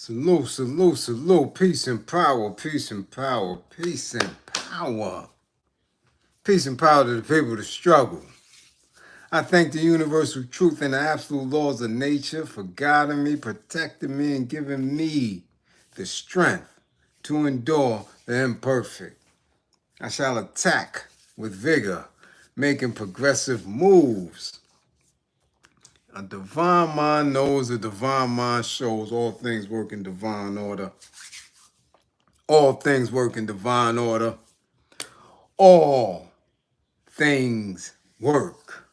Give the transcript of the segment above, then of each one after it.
Salute, salute, salute. Peace and power, peace and power, peace and power. Peace and power to the people that struggle. I thank the universal truth and the absolute laws of nature for guiding me, protecting me, and giving me the strength to endure the imperfect. I shall attack with vigor, making progressive moves. A divine mind knows, a divine mind shows. All things work in divine order. All things work in divine order. All things work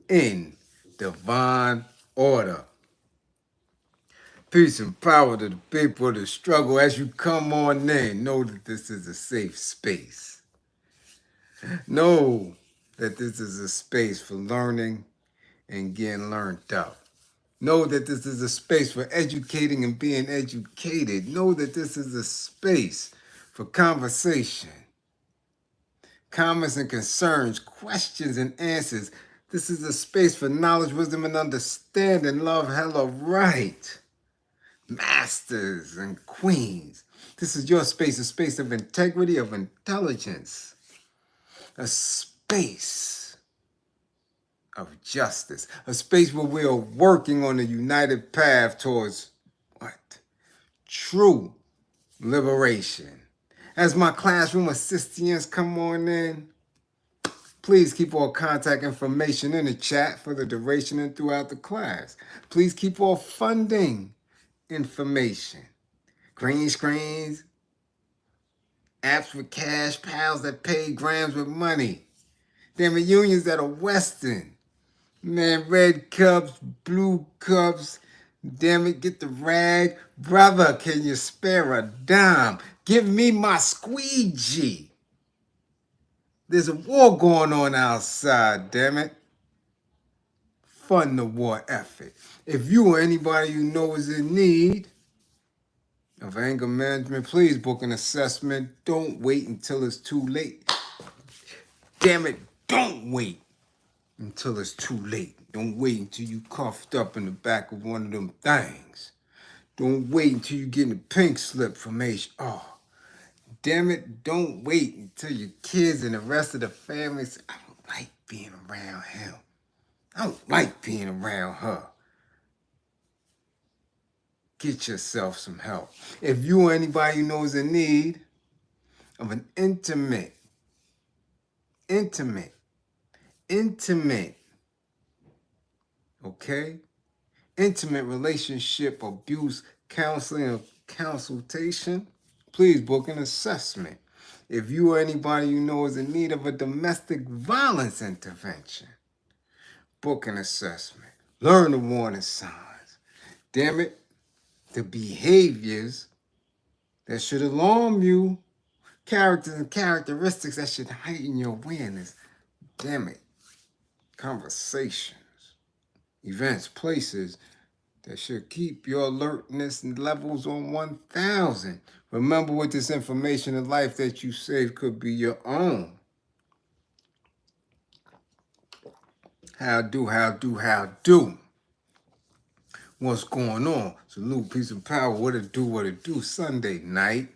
in divine order. Peace and power to the people that struggle. As you come on in, know that this is a safe space. Know that this is a space for learning and getting learned out. Know that this is a space for educating and being educated. Know that this is a space for conversation, comments and concerns, questions and answers. This is a space for knowledge, wisdom, and understanding. Love, hella right. Masters and queens. This is your space, a space of integrity, of intelligence, a space of justice, a space where we are working on a united path towards what? True liberation. As my classroom assistants come on in, please keep all contact information in the chat for the duration and throughout the class. Please keep all funding information. Green screens, apps with cash, pals that pay grams with money. Damn it, unions that are Western. Man, red cups, blue cups. Damn it, get the rag. Brother, can you spare a dime? Give me my squeegee. There's a war going on outside, damn it. Fund the war effort. If you or anybody you know is in need of anger management, please book an assessment. Don't wait until it's too late. Damn it, don't wait until it's too late. Don't wait until you cuffed up in the back of one of them things. Don't wait until you get a pink slip from HR. Damn it, don't wait until your kids and the rest of the family say, I don't like being around him. I don't like being around her. Get yourself some help. If you or anybody you know is in need of an intimate, okay? Intimate relationship abuse counseling or consultation, please book an assessment. If you or anybody you know is in need of a domestic violence intervention, book an assessment. Learn the warning signs. Damn it, the behaviors that should alarm you, characters and characteristics that should heighten your awareness. Damn it, conversations, events, places that should keep your alertness and levels on 1,000. Remember, with this information, the life that you save could be your own. How do? What's going on? Salute, peace, and power. What it do? Sunday night.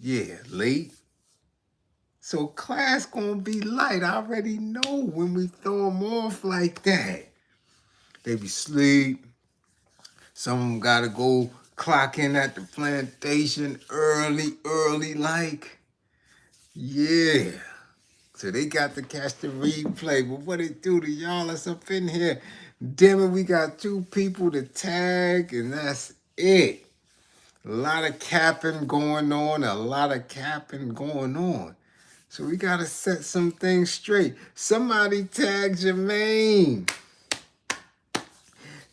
Yeah, late. So class gonna be light. I already know when we throw them off like that. They be sleep. Some of them gotta go clock in at the plantation early like. Yeah. So they got to catch the replay. But what it do to y'all that's up in here? Damn it, we got 2 people to tag, and that's it. A lot of capping going on. So we got to set some things straight. Somebody tag Jermaine.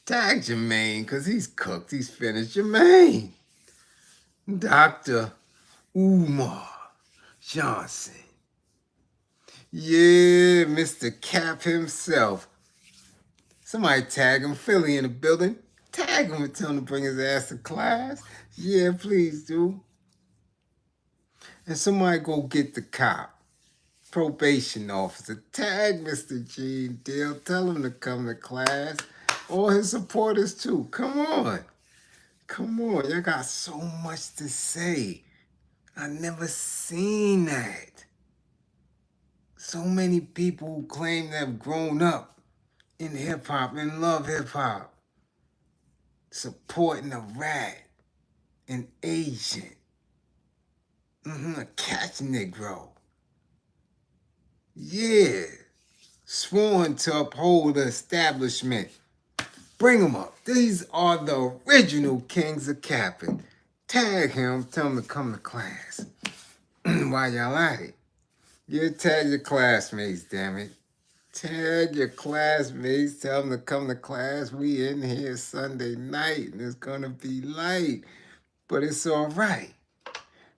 Tag Jermaine, because he's cooked. He's finished. Jermaine. Dr. Umar Johnson. Yeah, Mr. Cap himself. Somebody tag him. Philly in the building. Tag him and tell him to bring his ass to class. Yeah, please do. And somebody go get the cop. Probation officer. Tag Mr. G. Deal. Tell him to come to class. All his supporters too. Come on. Come on. Y'all got so much to say. I never seen that. So many people who claim to have grown up in hip hop and love hip hop, supporting a rat, an Asian, a catch Negro. Yeah, sworn to uphold the establishment. Bring them up. These are the original kings of capping. Tag him, tell him to come to class. While y'all at it. You tag your classmates, damn it. Tag your classmates, tell them to come to class. We in here Sunday night and it's gonna be light, but it's all right.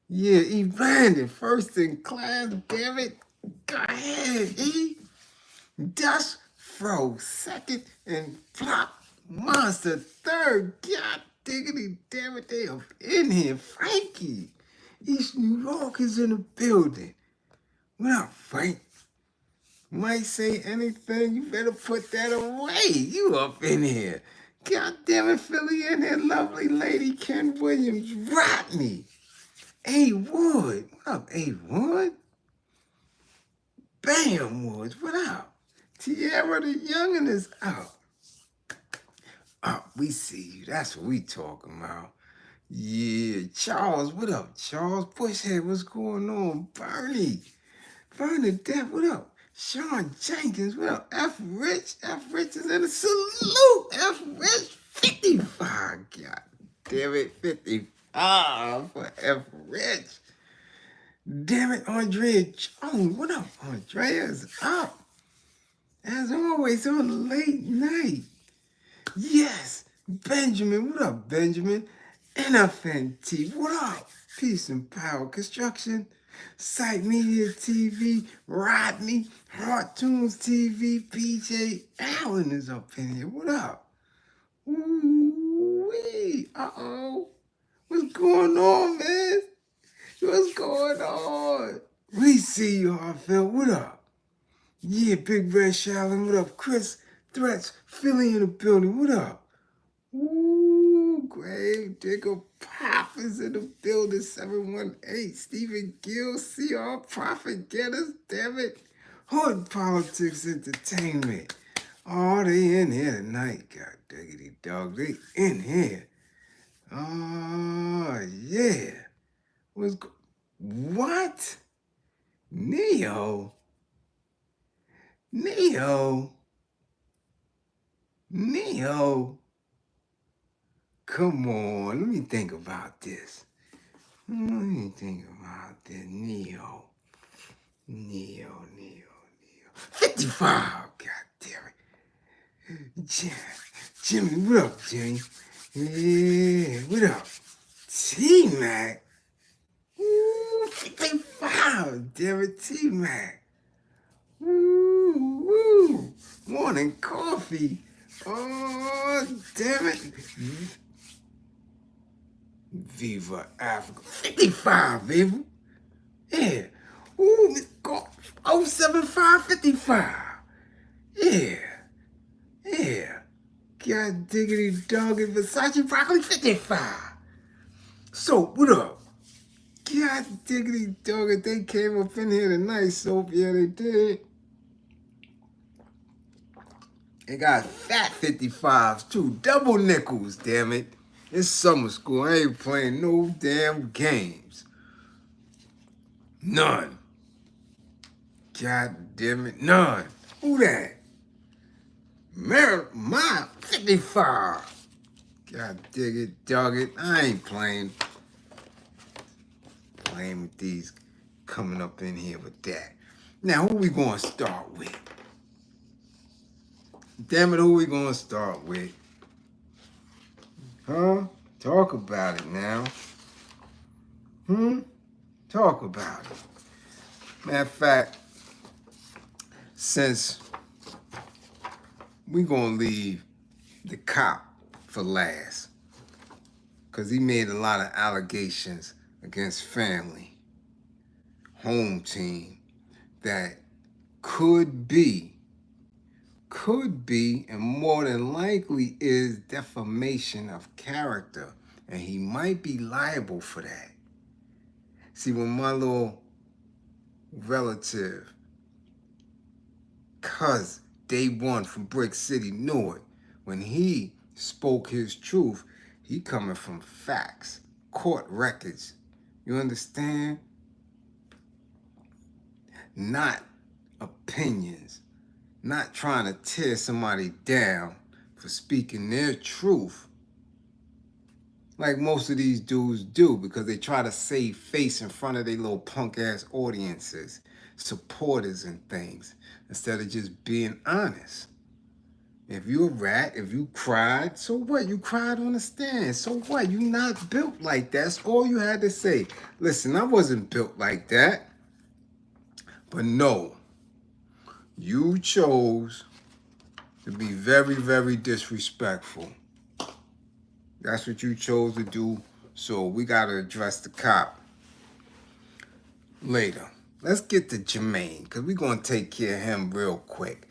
Yeah, E. Brandon, first in class, damn it. Go ahead, E. Dust Fro, second, and Plop Monster, third. God diggity, damn it, they up in here. Frankie, East New York is in the building. What up, Frank? Might say anything, you better put that away. You up in here. God damn it, Philly in here, lovely lady Ken Williams, Rodney. A. Wood, what up, A. Wood? Bam Woods, what up? Tierra the Youngin is out. Oh, we see you. That's what we talking about. Yeah, Charles, what up, Charles? Bushhead, what's going on? Bernie, Bernadette, what up? Sean Jenkins, what up? F. Rich is in a salute. F. Rich, 55. God damn it, 55 for F. Rich. Damn it, Andrea Jones, what up? Andrea's up. As always, on the late night. Yes, Benjamin, what up, Benjamin? NFNT, what up? Peace and Power Construction, Site Media TV, Rodney, Hearttunes TV, PJ Allen is up in here. What up? Ooh-wee. Uh-oh. What's going on, man? What's going on? We see you, Hartfield. What up? Yeah, Big Red Shallon. What up? Chris Threats, Philly in the building. What up? Ooh, Grave Digger Pop is in the building. 718. Stephen Gill, CR Profit Getters. Damn it. Hood Politics Entertainment. Oh, they in here tonight. God diggity dog. They in here. Oh, yeah. What? Neo? Come on, let me think about this. Neo. 55, god damn it. Jimmy, what up, Jimmy? Yeah, what up? T-Mac? Ooh, 55, damn it, T-Mac. Woo. Morning coffee. Oh, damn it. Viva Africa. 55, Viva. Yeah. Ooh, Miss 07555. Yeah. God diggity dog and Versace broccoli 55. So, what up? God diggity dog, if they came up in here tonight, Soap, yeah, they did. They got fat 55s too, double nickels, damn it. It's summer school, I ain't playing no damn games. None. God damn it, none. Who that? My 55. God dig it, dog it. I ain't playing with these coming up in here with that. Now, who we gonna start with? Damn it, who we gonna start with? Huh? Talk about it now. Talk about it. Matter of fact, since we gonna leave the cop for last, because he made a lot of allegations against family, home team, that could be could be, and more than likely is, defamation of character. And he might be liable for that. See, when my little relative, cousin, day one from Brick City knew it, when he spoke his truth, he coming from facts, court records. You understand? Not opinions. Not trying to tear somebody down for speaking their truth like most of these dudes do, because they try to save face in front of their little punk ass audiences, supporters and things, instead of just being honest. If you a rat, if you cried, so what? You cried on the stand. So what? You not built like that. That's all you had to say. Listen, I wasn't built like that. But no, you chose to be very, very disrespectful. That's what you chose to do. So we got to address the cop later. Let's get to Jermaine, because we're going to take care of him real quick.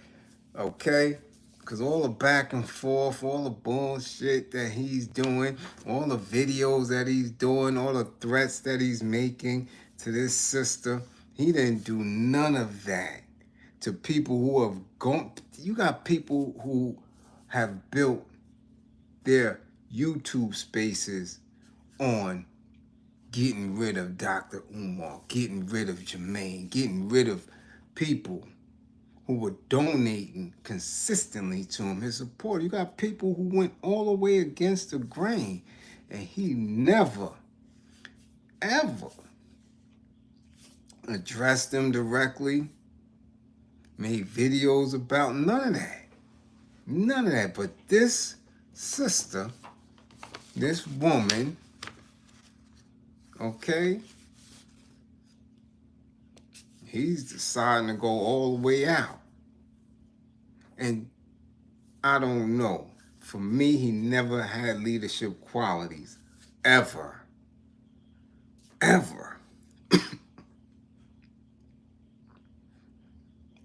Okay? Because all the back and forth, all the bullshit that he's doing, all the videos that he's doing, all the threats that he's making to this sister, he didn't do none of that to people who have gone. You got people who have built their YouTube spaces on getting rid of Dr. Umar, getting rid of Jermaine, getting rid of people who were donating consistently to him, his support. You got people who went all the way against the grain, and he never, ever addressed them directly, made videos about none of that. None of that. But this sister, this woman, okay, he's deciding to go all the way out. And I don't know. For me, he never had leadership qualities. Ever. Ever.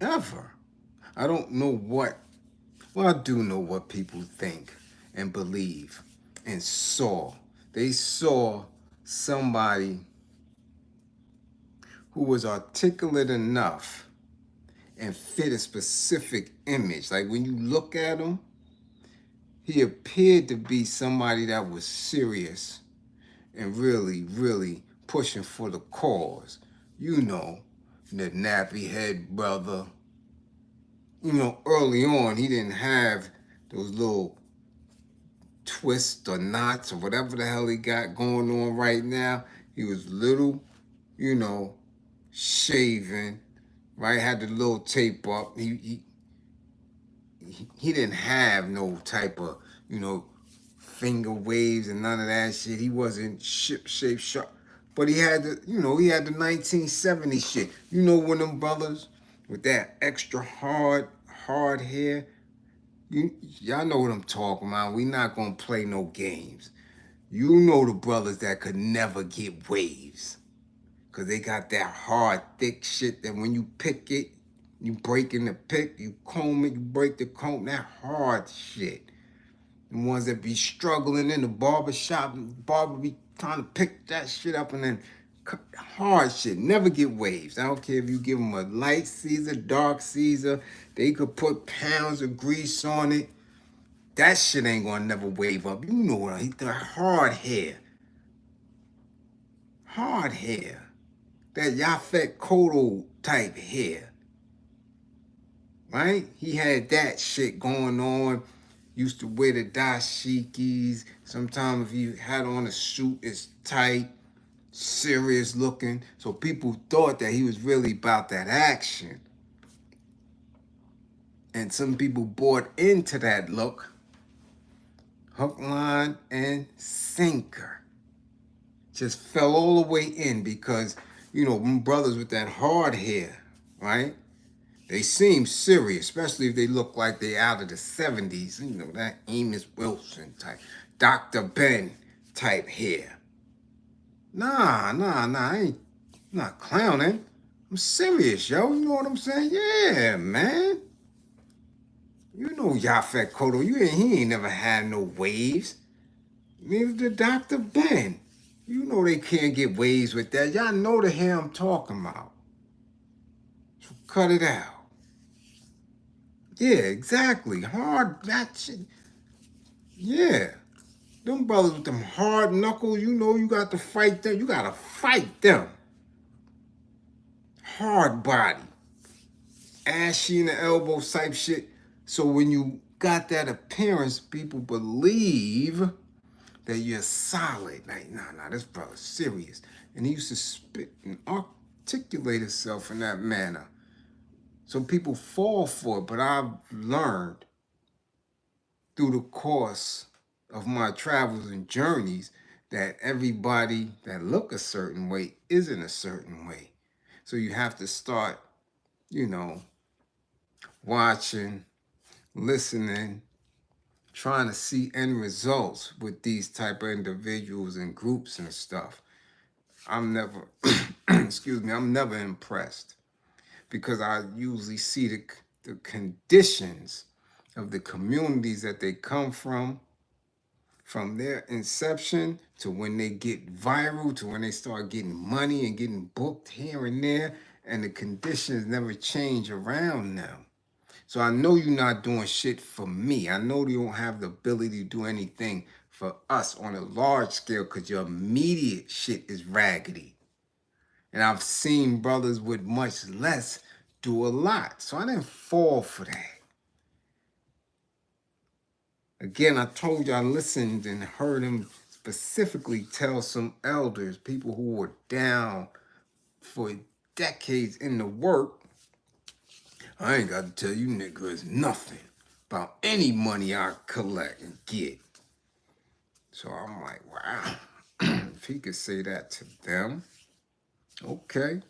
Ever. I don't know what, well, I do know what people think and believe and saw. They saw somebody who was articulate enough and fit a specific image. Like when you look at him, he appeared to be somebody that was serious and really, really pushing for the cause. You know, the nappy head brother. You know, early on, he didn't have those little twists or knots or whatever the hell he got going on right now. He was little, you know, shaven, right? Had the little tape up. He didn't have no type of, you know, finger waves and none of that shit. He wasn't ship-shape sharp. But he had the, you know, he had the 1970s shit. You know, when them brothers with that extra hard hair, y'all know what I'm talking about. We not gonna play no games. You know the brothers that could never get waves. Because they got that hard, thick shit that when you pick it, you break in the pick, you comb it, you break the comb, that hard shit. The ones that be struggling in the barber shop, barber be trying to pick that shit up and then hard shit, never get waves. I don't care if you give them a light Caesar, dark Caesar, they could put pounds of grease on it. That shit ain't gonna never wave up. You know what? He's the hard hair. Hard hair. That Yaphet Kotto type hair. Right? He had that shit going on. Used to wear the dashikis. Sometimes if you had on a suit, it's tight, serious looking. So people thought that he was really about that action. And some people bought into that look. Hook, line, and sinker. Just fell all the way in because, you know, brothers with that hard hair, right? They seem serious, especially if they look like they out of the 70s. You know, that Amos Wilson type, Dr. Ben type hair. Nah, I ain't not clowning. I'm serious, yo. You know what I'm saying? Yeah, man. You know Yaphet Koto, he ain't never had no waves. Neither did Dr. Ben. You know they can't get waves with that. Y'all know the hell I'm talking about. So cut it out. Yeah, exactly. Hard that shit. Yeah. Them brothers with them hard knuckles, you know you got to fight them. You gotta fight them. Hard body. Ashy in the elbow type shit. So when you got that appearance, people believe that you're solid. Like, nah, this brother's serious. And he used to spit and articulate himself in that manner. So people fall for it, but I've learned through the course of my travels and journeys that everybody that look a certain way isn't a certain way. So you have to start, you know, watching, listening, trying to see end results with these type of individuals and groups and stuff. I'm never, excuse me, I'm never impressed because I usually see the conditions of the communities that they come from their inception to when they get viral, to when they start getting money and getting booked here and there, and the conditions never change around them. So I know you're not doing shit for me. I know you don't have the ability to do anything for us on a large scale because your immediate shit is raggedy. And I've seen brothers with much less do a lot. So I didn't fall for that. Again, I told you I listened and heard him specifically tell some elders, people who were down for decades in the work, I ain't got to tell you niggas nothing about any money I collect and get. So I'm like, wow, if he could say that to them, okay,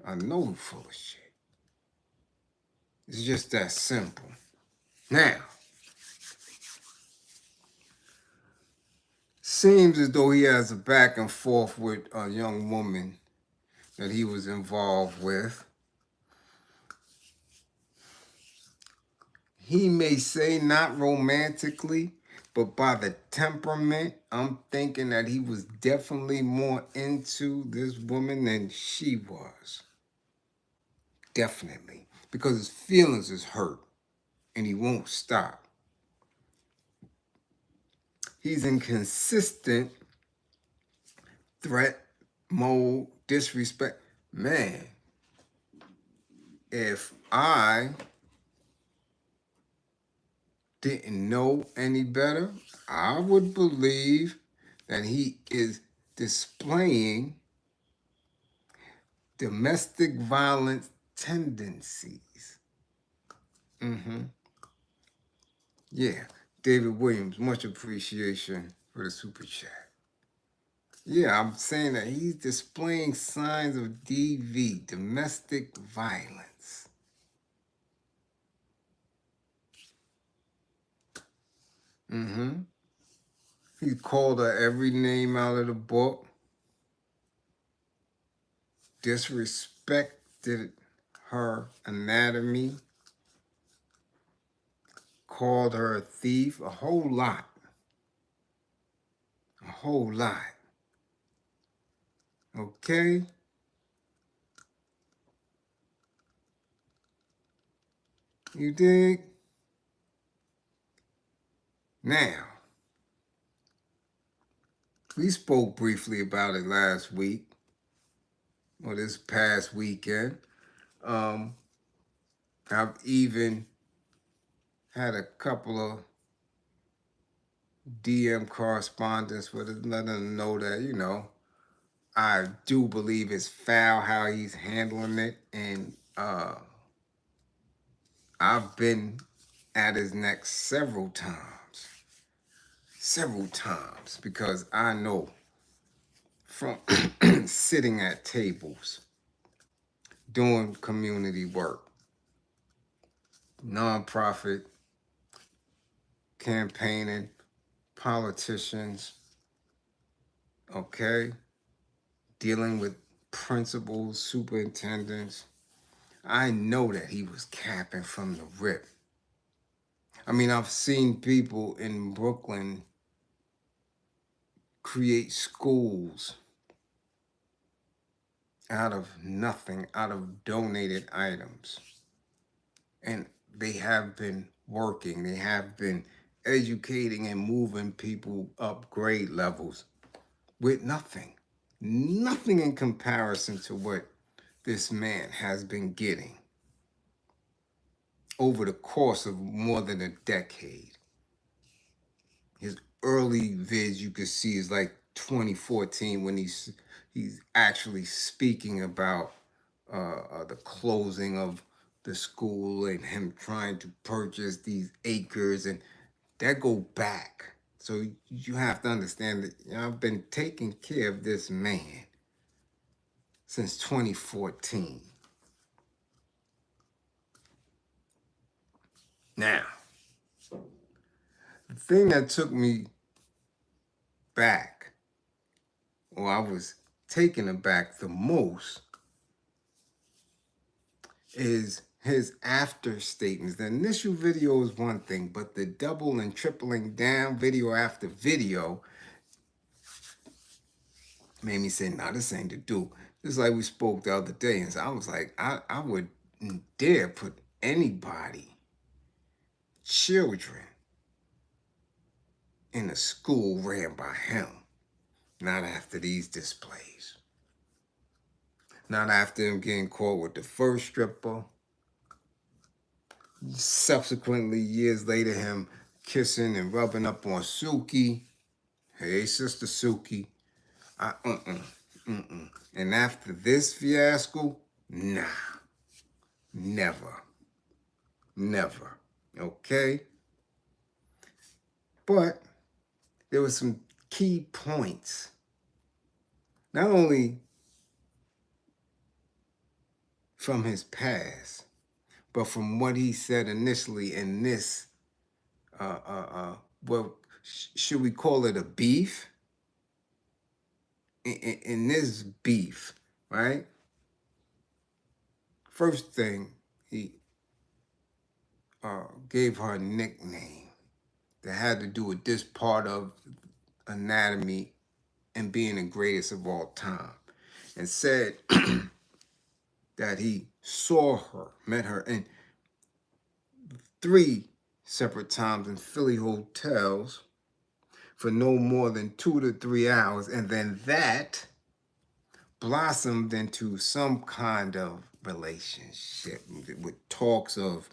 I know he's full of shit. It's just that simple. Now, seems as though he has a back and forth with a young woman that he was involved with. He may say not romantically, but by the temperament, I'm thinking that he was definitely more into this woman than she was. Definitely. Because his feelings is hurt and he won't stop. He's in consistent threat mode, disrespect. Man, if I didn't know any better, I would believe that he is displaying domestic violence tendencies. Yeah, David Williams, much appreciation for the super chat. Yeah, I'm saying that he's displaying signs of DV, domestic violence. He called her every name out of the book, disrespected her anatomy, called her a thief, a whole lot. A whole lot. Okay? You dig? Now, we spoke briefly about it last week, or this past weekend. I've even had a couple of DM correspondence with it, letting them know that, I do believe it's foul how he's handling it. And I've been at his neck several times, because I know from sitting at tables, doing community work, nonprofit, campaigning, politicians, okay, dealing with principals, superintendents, I know that he was capping from the rip. I mean, I've seen people in Brooklyn create schools out of nothing, out of donated items. And they have been working, they have been educating and moving people up grade levels with nothing. Nothing in comparison to what this man has been getting over the course of more than a decade. His early vids you could see is like 2014 when he's actually speaking about the closing of the school and him trying to purchase these acres, and that go back. So you have to understand that I've been taking care of this man since 2014. Now, the thing that took me back, or I was taken aback the most, is his after statements. The initial video is one thing, but the double and tripling down video after video made me say, nah, this ain't to do. Just like we spoke the other day. And so I was like, I wouldn't dare put anybody, children, in a school ran by him. Not after these displays. Not after him getting caught with the first stripper. Subsequently, years later, him kissing and rubbing up on Suki. Hey, Sister Suki. And after this fiasco, nah. Never. Never. Okay? But there were some key points. Not only from his past, but from what he said initially in this, well, should we call it a beef? In this beef, right? First thing, he gave her a nickname that had to do with this part of anatomy and being the greatest of all time, and said that he saw her, met her in 3 separate times in Philly hotels for no more than 2 to 3 hours, and then that blossomed into some kind of relationship with talks of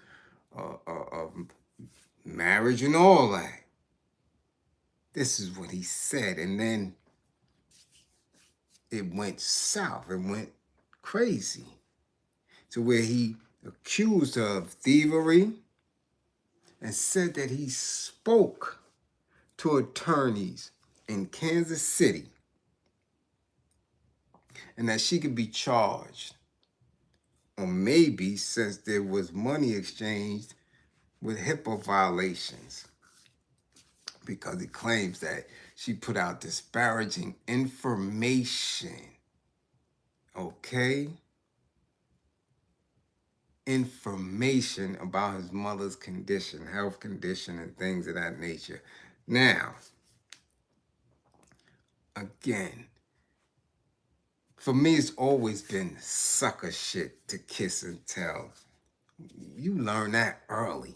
marriage and all that. This is what he said, and then it went south. It went crazy to where he accused her of thievery and said that he spoke to attorneys in Kansas City and that she could be charged, or maybe since there was money exchanged, with HIPAA violations, because he claims that she put out disparaging information. Okay? Information about his mother's condition, health condition, and things of that nature. Now, again, for me, it's always been sucker shit to kiss and tell. You learn that early.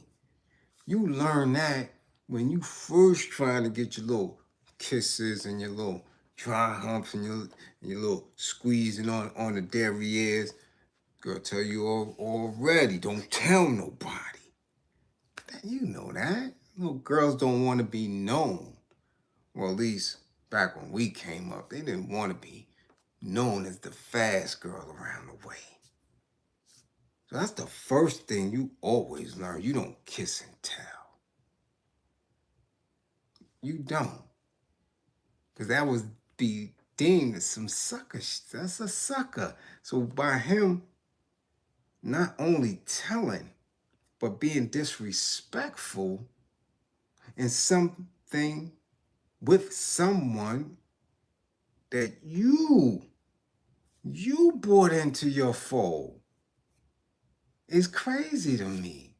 You learn that when you first trying to get your little kisses and your little dry humps and your little squeezing on the derrieres. Girl tell you already, don't tell nobody. You know that. Little girls don't want to be known. Well, at least back when we came up, they didn't want to be known as the fast girl around the way. So that's the first thing you always learn. You don't kiss and tell. You don't. Because that would be deemed as some sucker. That's a sucker. So by him not only telling, but being disrespectful in something with someone that you brought into your fold. is crazy to me.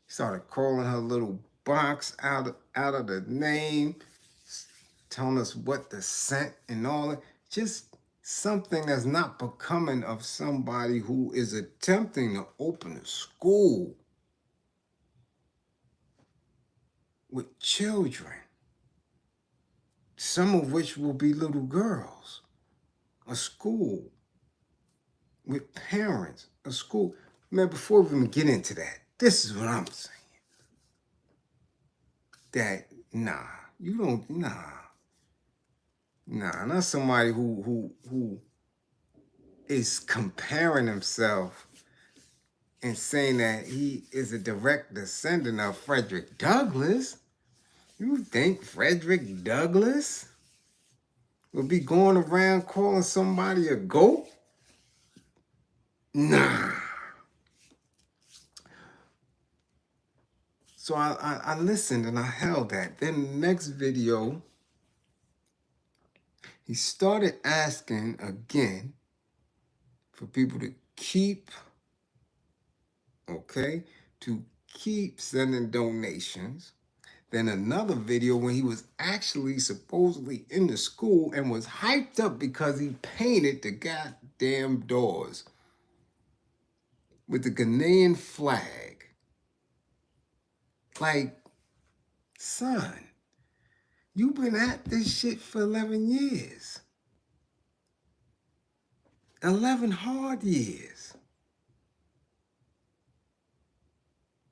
He started calling her little box out of the name, telling us what the scent and all that. Just something that's not becoming of somebody who is attempting to open a school with children, some of which will be little girls. A school with parents, a school. Man, before we even get into that, this is what I'm saying. That, you don't, not somebody who is comparing himself and saying that he is a direct descendant of Frederick Douglass. You think Frederick Douglass would be going around calling somebody a goat? Nah. So I listened and I held that. Then the next video, he started asking again for people to keep sending donations. Then another video when he was actually supposedly in the school and was hyped up because he painted the goddamn doors with the Ghanaian flag. Like, son, you've been at this shit for 11 years. 11 hard years.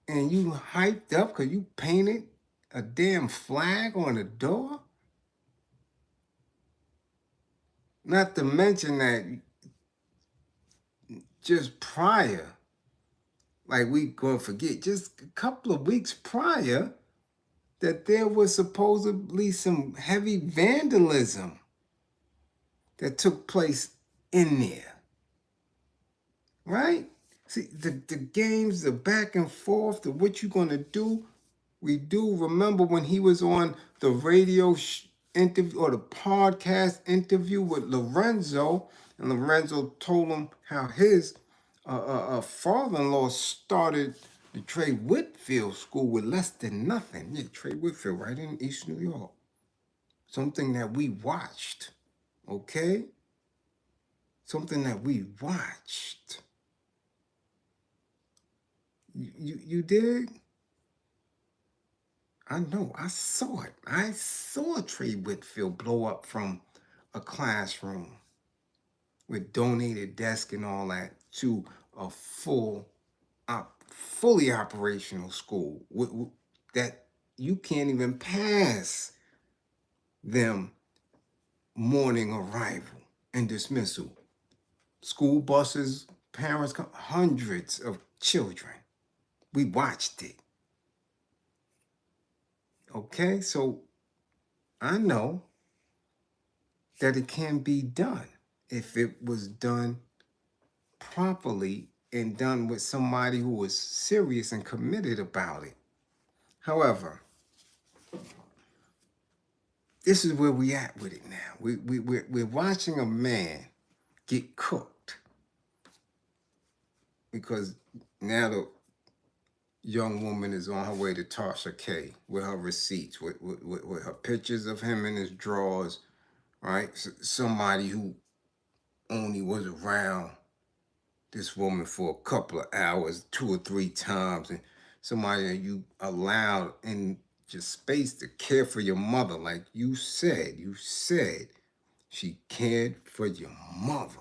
And you hyped up because you painted a damn flag on the door? Not to mention that just prior, like we gonna forget, just a couple of weeks prior, that there was supposedly some heavy vandalism that took place in there, right? See, the games, the back and forth, the what you gonna do, we do remember when he was on the radio interview or the podcast interview with Lorenzo, and Lorenzo told him how his father-in-law started the Trey Whitfield School with less than nothing. Yeah, Trey Whitfield, right in East New York. Something that we watched, okay? Something that we watched. You dig? I know, I saw it. I saw Trey Whitfield blow up from a classroom with donated desk and all that to a fully operational school that you can't even pass them morning arrival and dismissal. School buses, parents, hundreds of children. We watched it. Okay, so I know that it can be done if it was done properly and done with somebody who was serious and committed about it. However, this is where we at with it now. We're watching a man get cooked because now the young woman is on her way to Tasha K with her receipts, with her pictures of him in his drawers, right? Somebody who only was around this woman for a couple of hours, 2 or 3 times, and somebody that you allowed in your space to care for your mother, like you said she cared for your mother.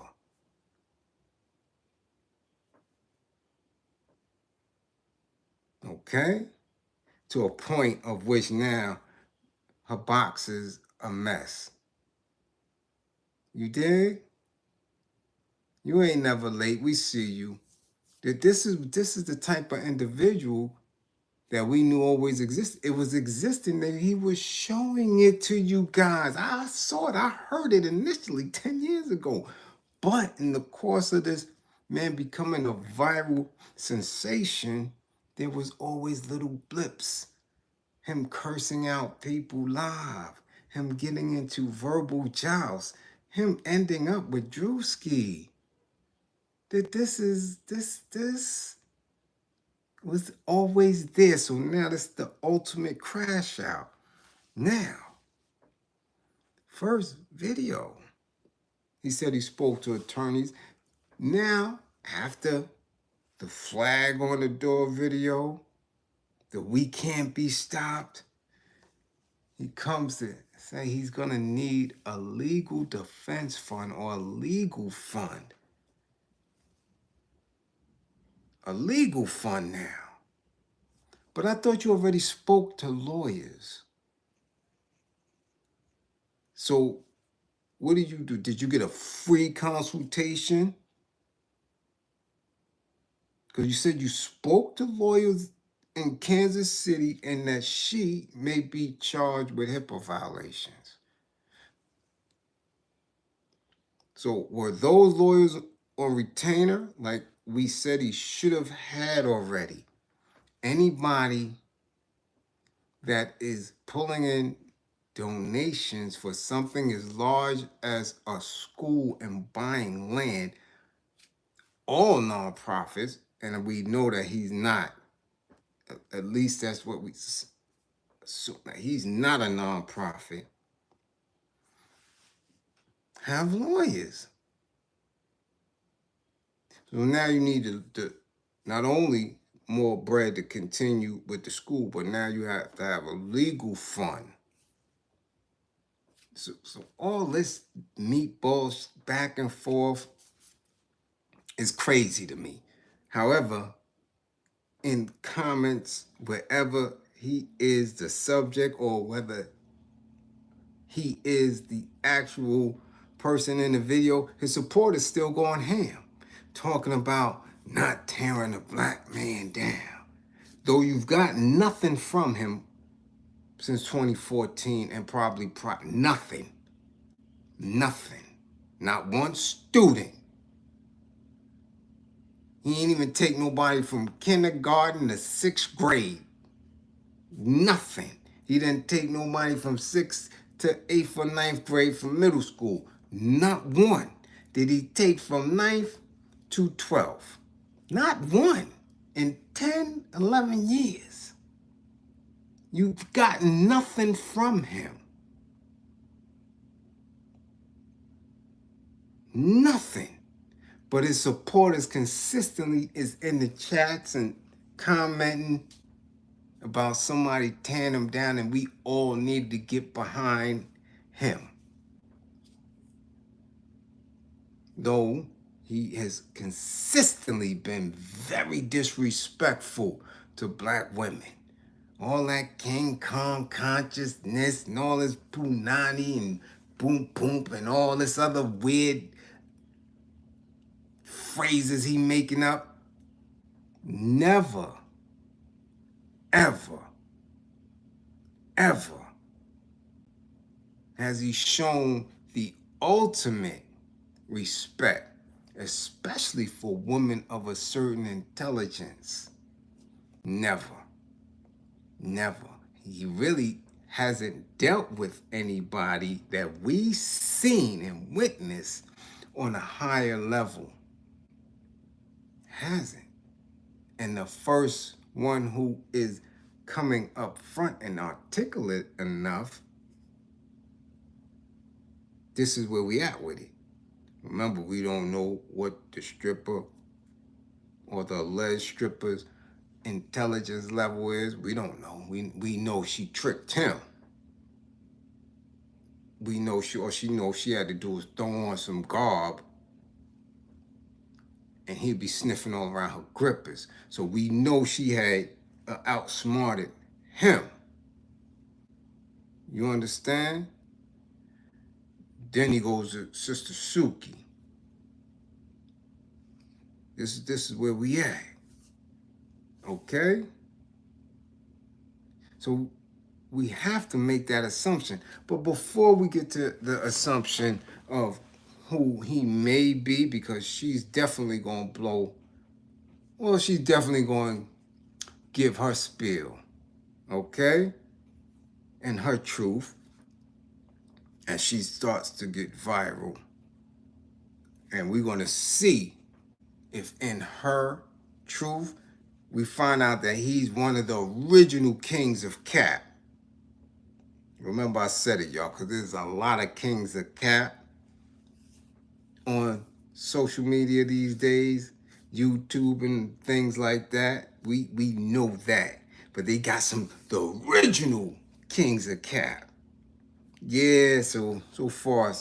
Okay? To a point of which now her box is a mess. You dig? You ain't never late. We see you. That this is the type of individual that we knew always existed. It was existing that he was showing it to you guys. I saw it. I heard it initially 10 years ago. But in the course of this man becoming a viral sensation, there was always little blips. Him cursing out people live. Him getting into verbal joust. Him ending up with Drewski. That this It was always there. So now that's the ultimate crash out. Now, first video, he said he spoke to attorneys. Now, after the flag on the door video, the we can't be stopped, he comes to say he's going to need a legal defense fund or a legal fund. A legal fund now. But I thought you already spoke to lawyers. So what did you do? Did you get a free consultation? Because you said you spoke to lawyers in Kansas City and that she may be charged with HIPAA violations. So were those lawyers on retainer like we said he should have had already? Anybody that is pulling in donations for something as large as a school and buying land, all nonprofits, and we know that he's not, at least that's what we assume, that he's not a nonprofit, have lawyers. So now you need to not only more bread to continue with the school, but now you have to have a legal fund. So all this meatballs back and forth is crazy to me. However, in comments, wherever he is the subject or whether he is the actual person in the video, his supporters still going ham, talking about not tearing a black man down. Though you've got nothing from him since 2014 and probably nothing. Nothing. Not one student. He ain't even take nobody from kindergarten to 6th grade. Nothing. He didn't take nobody from 6th to 8th or 9th grade from middle school. Not one. Did he take from 9th to 12th? Not one. In 10, 11 years. You've got nothing from him. Nothing. But his supporters consistently is in the chats and commenting about somebody tearing him down, and we all need to get behind him. Though he has consistently been very disrespectful to black women. All that King Kong consciousness and all this punani and boom boom and all this other weird phrases he making up. Never, ever, ever has he shown the ultimate respect, especially for women of a certain intelligence. Never. Never. He really hasn't dealt with anybody that we've seen and witnessed on a higher level. Hasn't. And the first one who is coming up front and articulate enough, this is where we at with it. Remember, we don't know what the stripper or the alleged stripper's intelligence level is. We don't know. We know she tricked him. We know she knows she had to do is throw on some garb and he'd be sniffing all around her grippers. So we know she had outsmarted him. You understand? Then he goes to Sister Suki. This is where we at. Okay? So we have to make that assumption. But before we get to the assumption of who he may be, because she's definitely going to blow, well, she's definitely going to give her spiel, okay? And her truth. And she starts to get viral. And we're going to see if in her truth, we find out that he's one of the original kings of cap. Remember I said it, y'all, because there's a lot of kings of cap on social media these days, YouTube and things like that. We know that. But they got the original kings of cap. Yeah, so far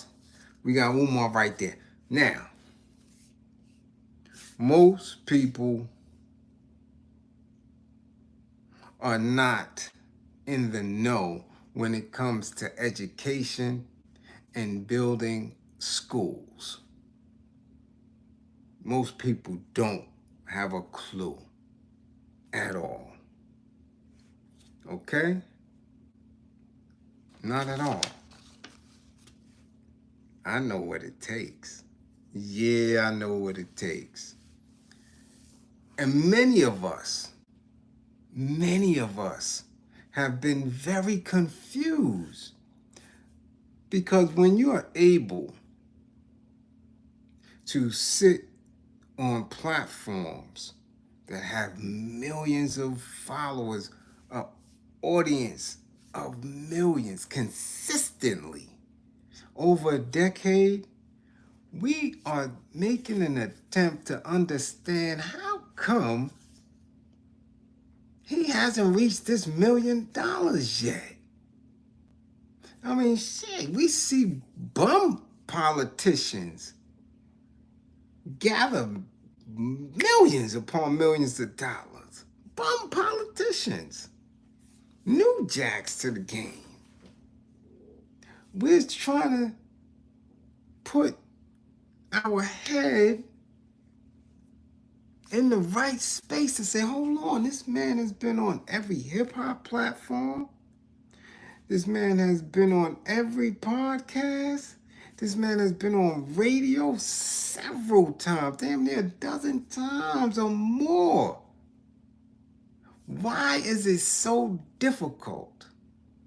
we got one more right there. Now, most people are not in the know when it comes to education and building schools. Most people don't have a clue at all. Okay? Not at all. I know what it takes. Yeah, I know what it takes. And many of us have been very confused, because when you are able to sit on platforms that have millions of followers, an audience of millions consistently over a decade, we are making an attempt to understand how come he hasn't reached this $1 million yet. I mean, shit, we see bum politicians gather millions upon millions of dollars. Bum politicians. New jacks to the game. We're trying to put our head in the right space to say, hold on, this man has been on every hip-hop platform. This man has been on every podcast. This man has been on radio several times, damn near a dozen times or more. Why is it so difficult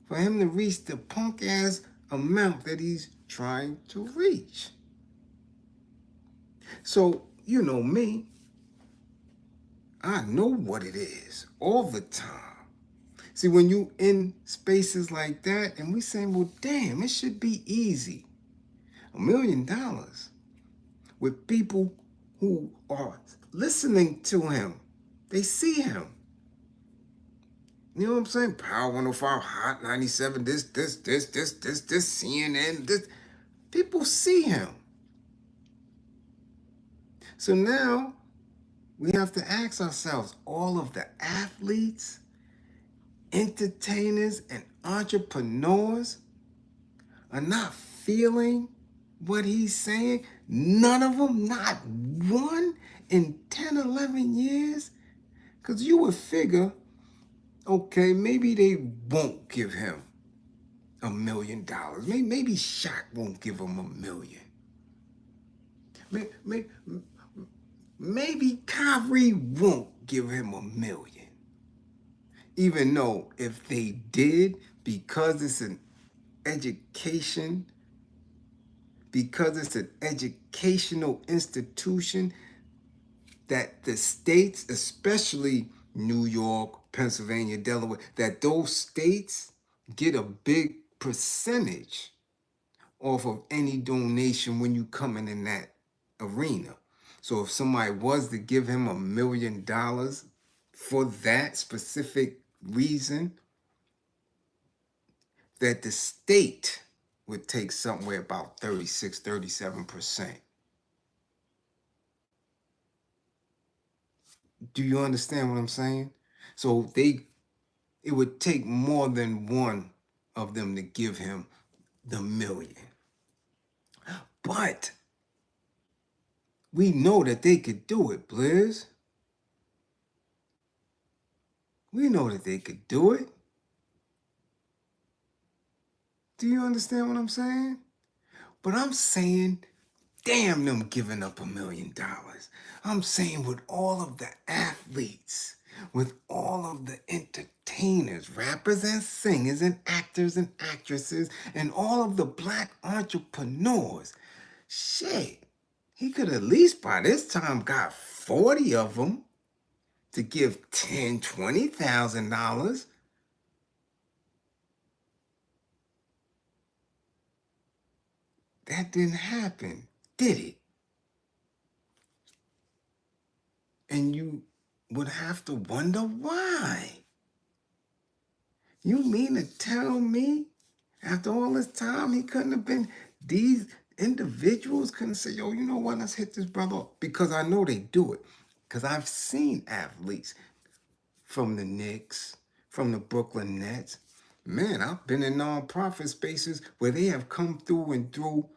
for him to reach the punk-ass amount that he's trying to reach? So, you know me, I know what it is all the time. See, when you in spaces like that, and we saying, well, damn, it should be easy. $1 million with people who are listening to him. They see him. You know what I'm saying? Power 105, Hot 97, this, CNN, this. People see him. So now we have to ask ourselves, all of the athletes, entertainers, and entrepreneurs are not feeling what he's saying? None of them? Not one in 10, 11 years? Because you would figure, okay, maybe they won't give him $1 million. Maybe Shaq won't give him $1 million. Maybe Kyrie won't give him $1 million. Even though if they did, because it's an education, because it's an educational institution, that the states, especially New York, Pennsylvania, Delaware, that those states get a big percentage off of any donation when you coming in that arena. So if somebody was to give him $1 million for that specific reason, that the state would take somewhere about 36, 37%. Do you understand what I'm saying? So it would take more than one of them to give him the $1 million. But we know that they could do it, Bliz. We know that they could do it. Do you understand what I'm saying? But I'm saying, damn them giving up $1 million. I'm saying with all of the athletes, with all of the entertainers, rappers and singers and actors and actresses, and all of the black entrepreneurs, shit, he could at least by this time got 40 of them to give $10,000, $20,000. That didn't happen, did it? And you would have to wonder why. You mean to tell me after all this time he couldn't have been, these individuals couldn't say, yo, you know what, let's hit this brother up? Because I know they do it. Because I've seen athletes from the Knicks, from the Brooklyn Nets. Man, I've been in nonprofit spaces where they have come through and through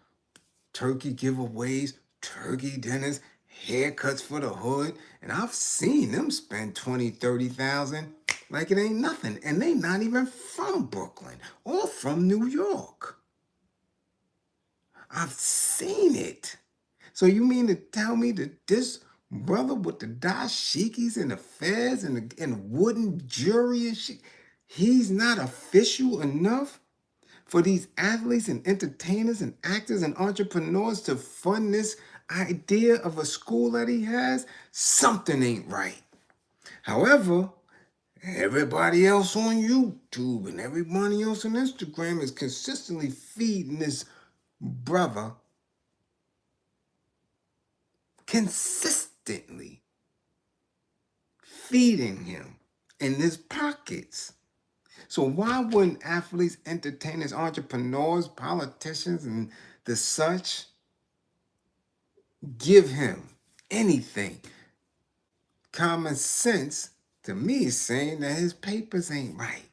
turkey giveaways, turkey dinners, haircuts for the hood, and I've seen them spend 20, 30,000 like it ain't nothing, and they not even from Brooklyn or from New York. I've seen it. So you mean to tell me that this brother with the dashikis and the fez and the wooden jury and shit, he's not official enough for these athletes and entertainers and actors and entrepreneurs to fund this idea of a school that he has? Something ain't right. However, everybody else on YouTube and everybody else on Instagram is consistently feeding this brother, consistently feeding him in his pockets. So why wouldn't athletes, entertainers, entrepreneurs, politicians, and the such give him anything? Common sense to me is saying that his papers ain't right.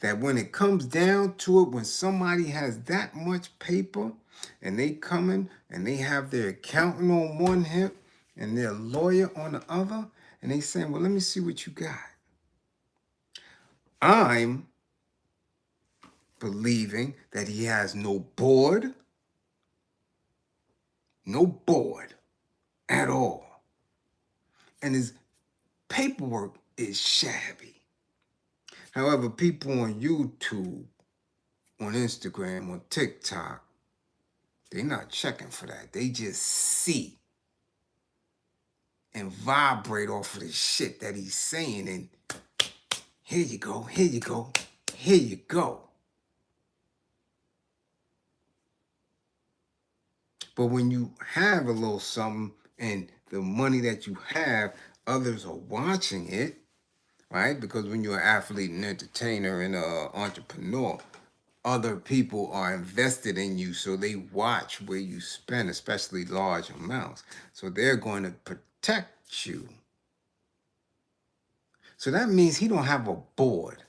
That when it comes down to it, when somebody has that much paper and they coming and they have their accountant on one hip and their lawyer on the other, and they saying, well, let me see what you got. I'm believing that he has no board at all. And his paperwork is shabby. However, people on YouTube, on Instagram, on TikTok, they're not checking for that. They just see and vibrate off of the shit that he's saying. And here you go, here you go, here you go. But when you have a little something and the money that you have, others are watching it, right? Because when you're an athlete, an entertainer, and an entrepreneur, other people are invested in you, so they watch where you spend, especially large amounts. So they're going to protect you. So that means he don't have a board.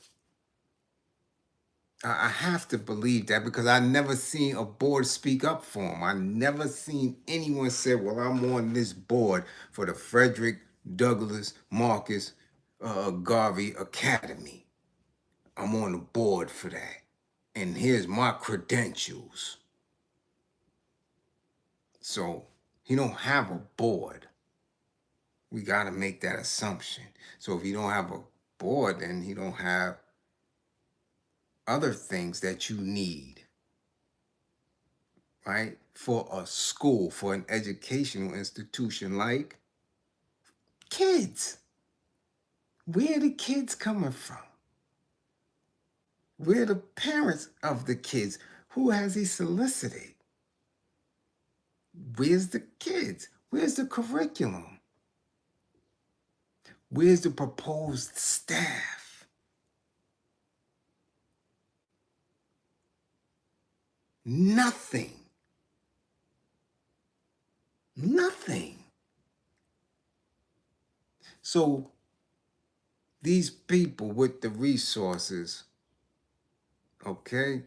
I have to believe that because I never seen a board speak up for him. I never seen anyone say, well, I'm on this board for the Frederick Douglass Marcus Garvey Academy. I'm on the board for that. And here's my credentials. So he don't have a board. We got to make that assumption. So if he don't have a board, then he don't have other things that you need, right? For a school, for an educational institution like kids. Where are the kids coming from? Where are the parents of the kids? Who has he solicited? Where's the kids? Where's the curriculum? Where's the proposed staff? Nothing. Nothing. So these people with the resources, okay,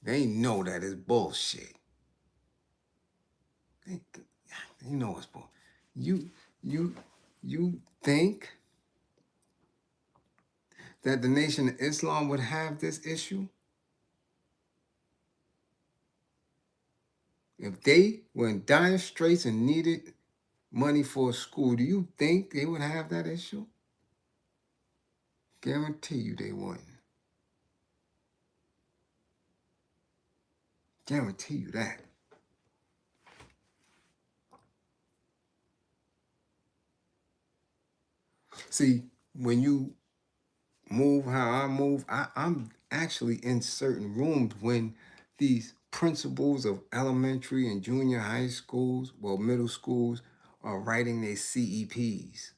they know that it's bullshit. They know it's bullshit. You think that the Nation of Islam would have this issue? If they were in dire straits and needed money for a school, do you think they would have that issue? Guarantee you they wouldn't. Guarantee you that. See, when you move how I move, I'm actually in certain rooms when these principals of elementary and junior high schools, well, middle schools, are writing their CEPs,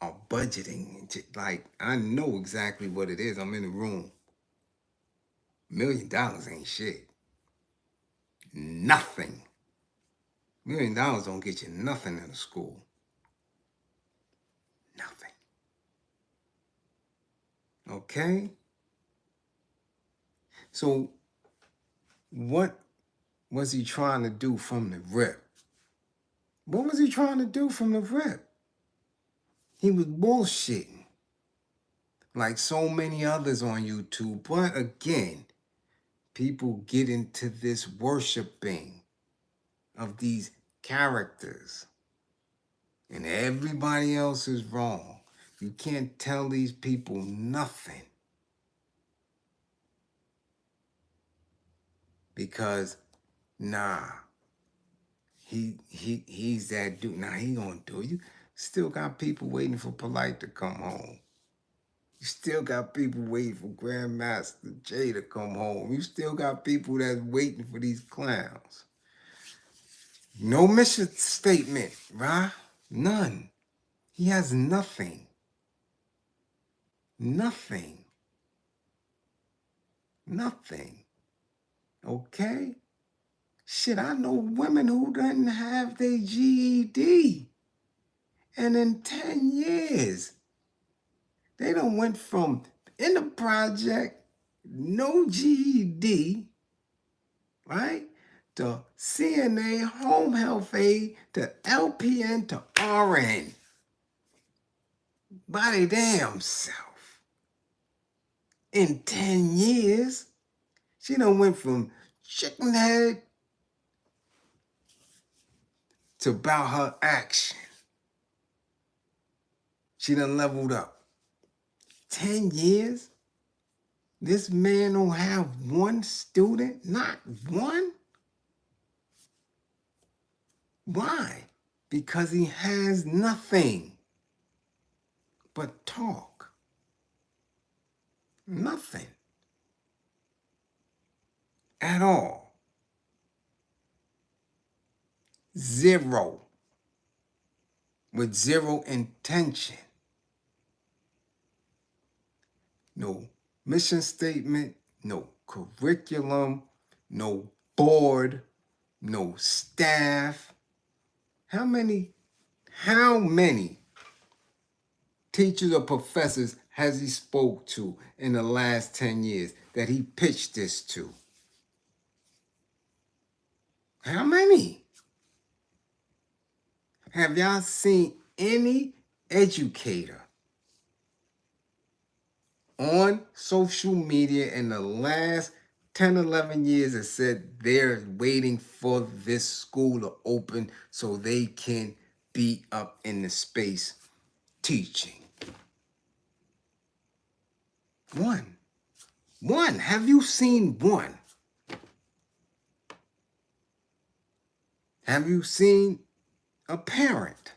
are budgeting. Like, I know exactly what it is. I'm in the room. $1 million ain't shit. Nothing. $1 million don't get you nothing in a school. Nothing. Okay? So, what was he trying to do from the rip? What was he trying to do from the rip? He was bullshitting, like so many others on YouTube. But again, people get into this worshiping of these characters, and everybody else is wrong. You can't tell these people nothing, because he's that dude. Nah, he gonna do it. You still got people waiting for Polite to come home. You still got people waiting for Grandmaster Jay to come home. You still got people that's waiting for these clowns. No mission statement, right? None. He has nothing. Nothing. Nothing. Okay? Shit, I know women who didn't have their GED. And in 10 years, they done went from in the project, no GED, right? To CNA, home health aide, to LPN, to RN. By their damn self. In 10 years, she done went from chicken head to about her action. She done leveled up. 10 years? This man don't have one student? Not one? Why? Because he has nothing but talk. Nothing. At all. Zero. With zero intention. No mission statement, no curriculum, no board, no staff. How many teachers or professors has he spoke to in the last 10 years that he pitched this to? How many? Have y'all seen any educator on social media in the last 10, 11 years that said they're waiting for this school to open so they can be up in the space teaching? One. Have you seen one? Have you seen a parent?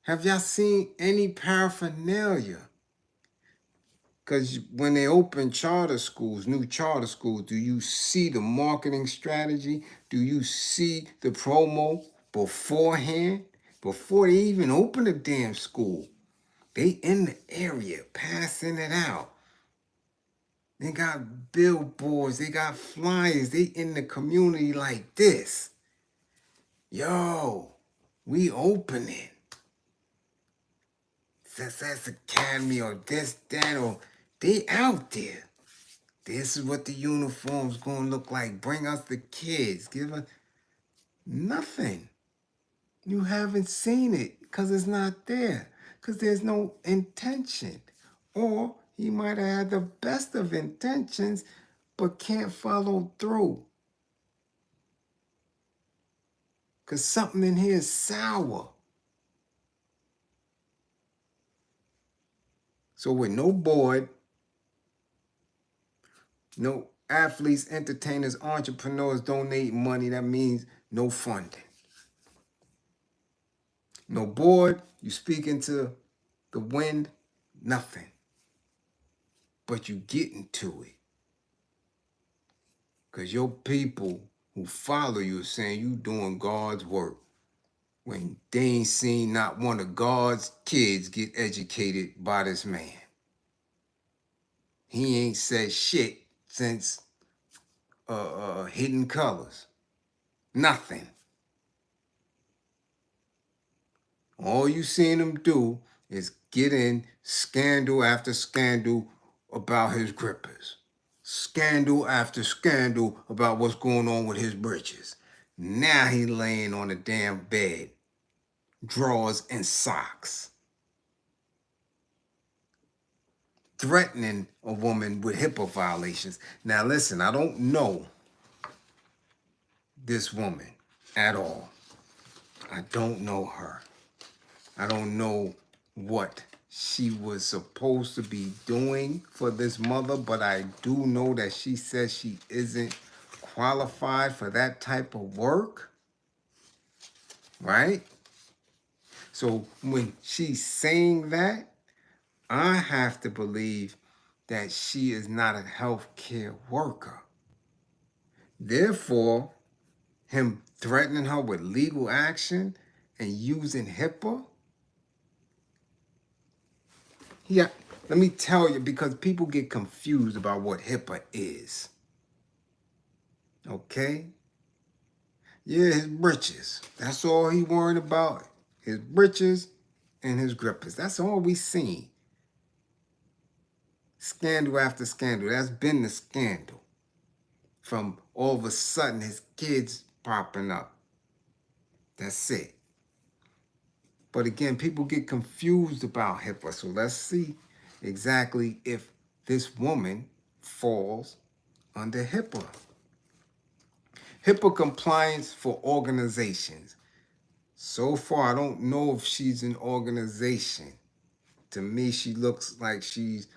Have y'all seen any paraphernalia? Because when they open charter schools, new charter schools, do you see the marketing strategy? Do you see the promo beforehand? Before they even open the damn school, they in the area passing it out. They got billboards, they got flyers, they in the community like this. Yo, we opening. Success Academy or this, that, or they out there. This is what the uniform's gonna look like. Bring us the kids. Give us nothing. You haven't seen it because it's not there. Because there's no intention. Or he might have had the best of intentions, but can't follow through. Because something in here is sour. So with no board, no athletes, entertainers, entrepreneurs donate money, that means no funding. No board, You speak into the wind, nothing. But you get into it. Because your people who follow you are saying you doing God's work when they ain't seen not one of God's kids get educated by this man. He ain't said shit since Hidden Colors. Nothing. All you seen him do is get in scandal after scandal about his grippers. Scandal after scandal about what's going on with his britches. Now he laying on a damn bed, drawers and socks, threatening a woman with HIPAA violations. Now listen, I don't know this woman at all. I don't know her. I don't know what she was supposed to be doing for this mother, but I do know that she says she isn't qualified for that type of work, right? So when she's saying that, I have to believe that she is not a healthcare worker. Therefore, him threatening her with legal action and using HIPAA, yeah, let me tell you, because people get confused about what HIPAA is. Okay? Yeah, his britches. That's all he worried about. His britches and his grippers. That's all we seen. Scandal after scandal. That's been the scandal. From all of a sudden his kids popping up. That's it. But again, people get confused about HIPAA. So let's see exactly if this woman falls under HIPAA. HIPAA compliance for organizations. So far, I don't know if she's an organization. To me, she looks like she's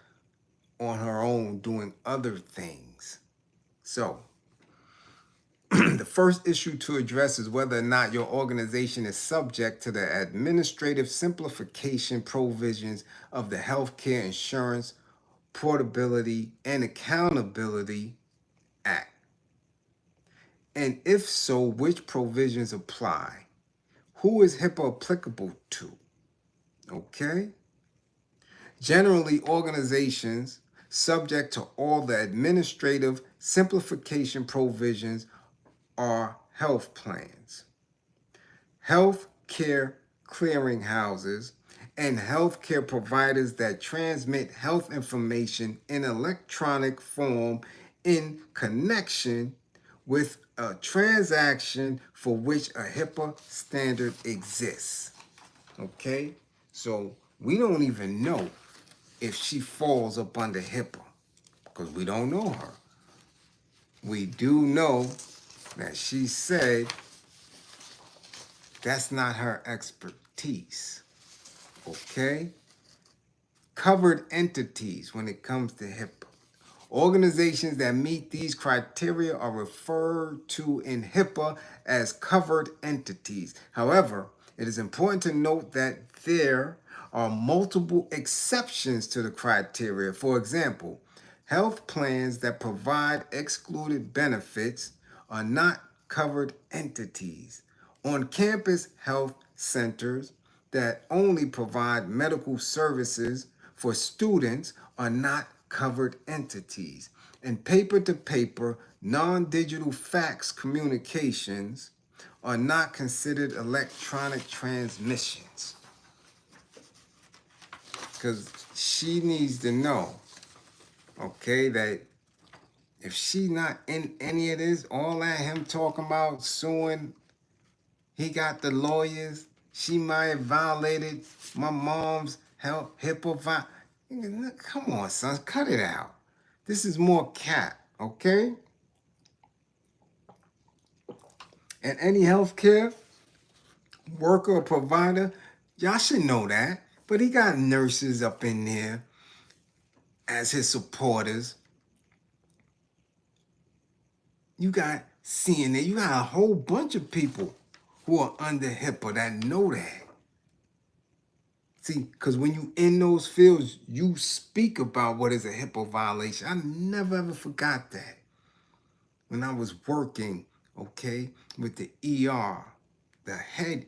on her own doing other things. So, the first issue to address is whether or not your organization is subject to the administrative simplification provisions of the Healthcare Insurance Portability and Accountability Act. And if so, which provisions apply? Who is HIPAA applicable to? Okay? Generally, organizations subject to all the administrative simplification provisions are health plans, health care clearinghouses, and healthcare providers that transmit health information in electronic form in connection with a transaction for which a HIPAA standard exists. Okay? So we don't even know if she falls up under HIPAA because we don't know her. We do know that she said that's not her expertise. Okay? Covered entities when it comes to HIPAA. Organizations that meet these criteria are referred to in HIPAA as covered entities. However, it is important to note that there are multiple exceptions to the criteria. For example, health plans that provide excluded benefits are not covered entities. On-campus health centers that only provide medical services for students are not covered entities. And paper-to-paper, non-digital fax communications are not considered electronic transmissions. Because she needs to know, okay, that if she not in any of this, all that him talking about suing, he got the lawyers, she might have violated my mom's health HIPAA. Come on, son, cut it out. This is more cap, okay? And any healthcare worker or provider, y'all should know that. But he got nurses up in there as his supporters. You got CNA, you got a whole bunch of people who are under HIPAA that know that. See, because when you in those fields, you speak about what is a HIPAA violation. I never ever forgot that. When I was working, okay, with the ER, the head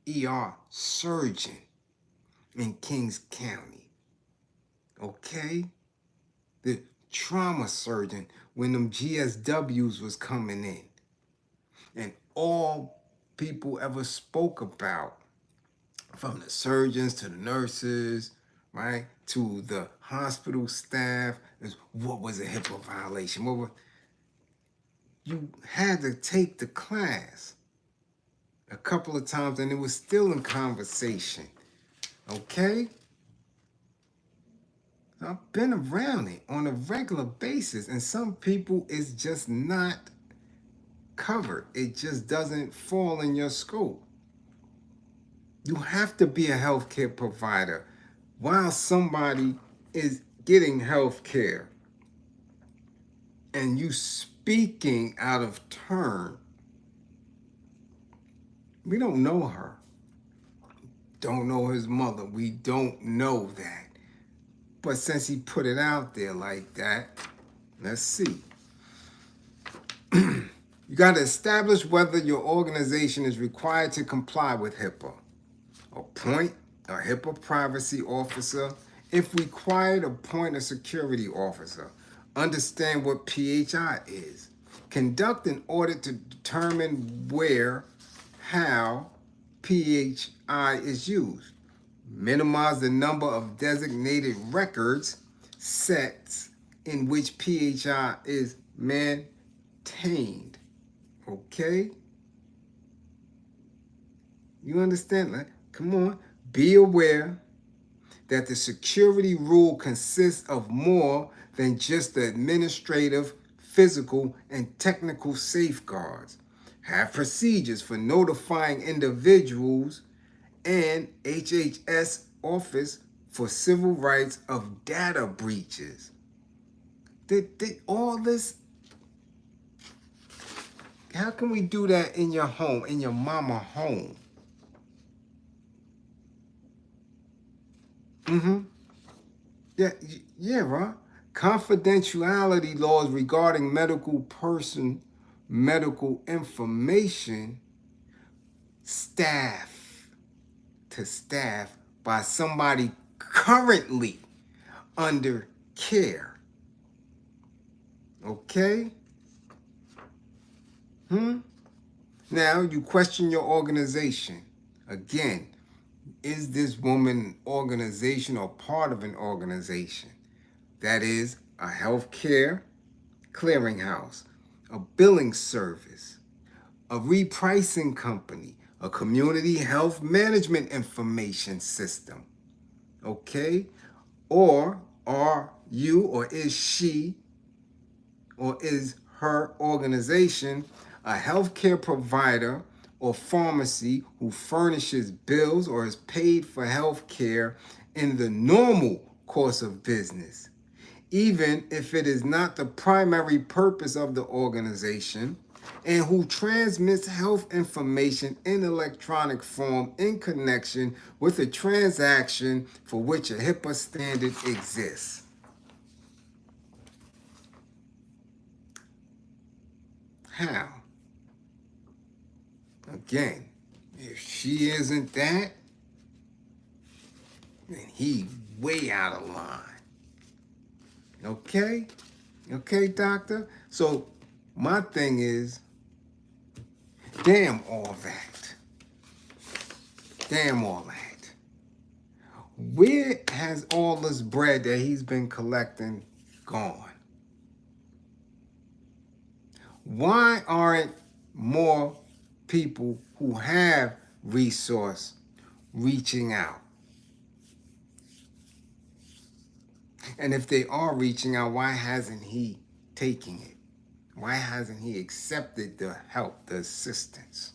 ER surgeon in Kings County, okay? The trauma surgeon when them GSWs was coming in. And all people ever spoke about, from the surgeons to the nurses, right, to the hospital staff, is what was a HIPAA violation? You had to take the class a couple of times and it was still in conversation, okay? I've been around it on a regular basis, and some people it's just not covered. It just doesn't fall in your scope. You have to be a healthcare provider while somebody is getting healthcare and you speaking out of turn. We don't know her. Don't know his mother. We don't know that. But since he put it out there like that, let's see. You got to establish whether your organization is required to comply with HIPAA. Appoint a HIPAA privacy officer. If required, appoint a security officer. Understand what PHI is. Conduct an audit to determine where, how PHI is used. Minimize the number of designated records sets in which PHI is maintained. Okay? You understand that? Come on. Be aware that the security rule consists of more than just the administrative, physical, and technical safeguards. Have procedures for notifying individuals and HHS Office for Civil Rights of data breaches. Did all this? How can we do that in your home, in your mama home? Yeah, right. Confidentiality laws regarding medical information, staff to staff by somebody currently under care. Okay? Now you question your organization. Again, is this woman an organization or part of an organization? That is a healthcare clearinghouse, a billing service, a repricing company, a community health management information system. Okay? Or are you or is she or is her organization a healthcare provider or pharmacy who furnishes bills or is paid for healthcare in the normal course of business, even if it is not the primary purpose of the organization, and who transmits health information in electronic form in connection with a transaction for which a HIPAA standard exists. How? Again, if she isn't that, then he way out of line. Okay? Okay, doctor? So my thing is, damn all that. Damn all that. Where has all this bread that he's been collecting gone? Why aren't more people who have resource reaching out? And if they are reaching out, why hasn't he taken it? Why hasn't he accepted the help, the assistance?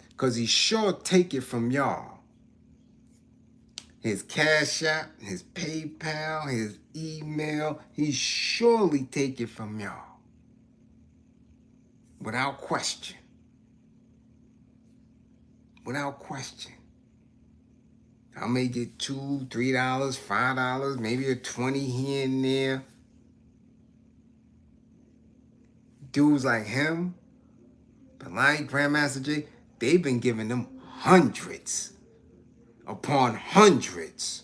Because he sure take it from y'all. His Cash App, his PayPal, his email, he surely take it from y'all. Without question. without question. I may get $2, $3, $5, maybe a 20 here and there. Dudes like him, but like Grandmaster J, they've been giving them hundreds upon hundreds.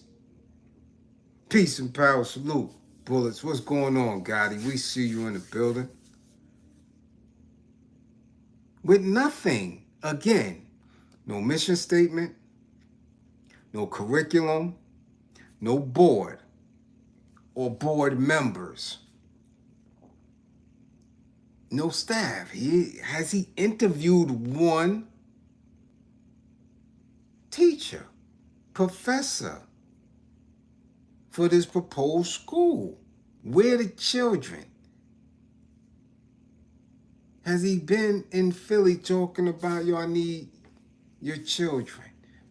Peace and power, salute. Bullets, what's going on, Gotti? We see you in the building. With nothing. Again, no mission statement, no curriculum, no board or board members, no staff. Has he interviewed one teacher, professor for this proposed school? Where are the children? Has he been in Philly talking about, yo, I need your children?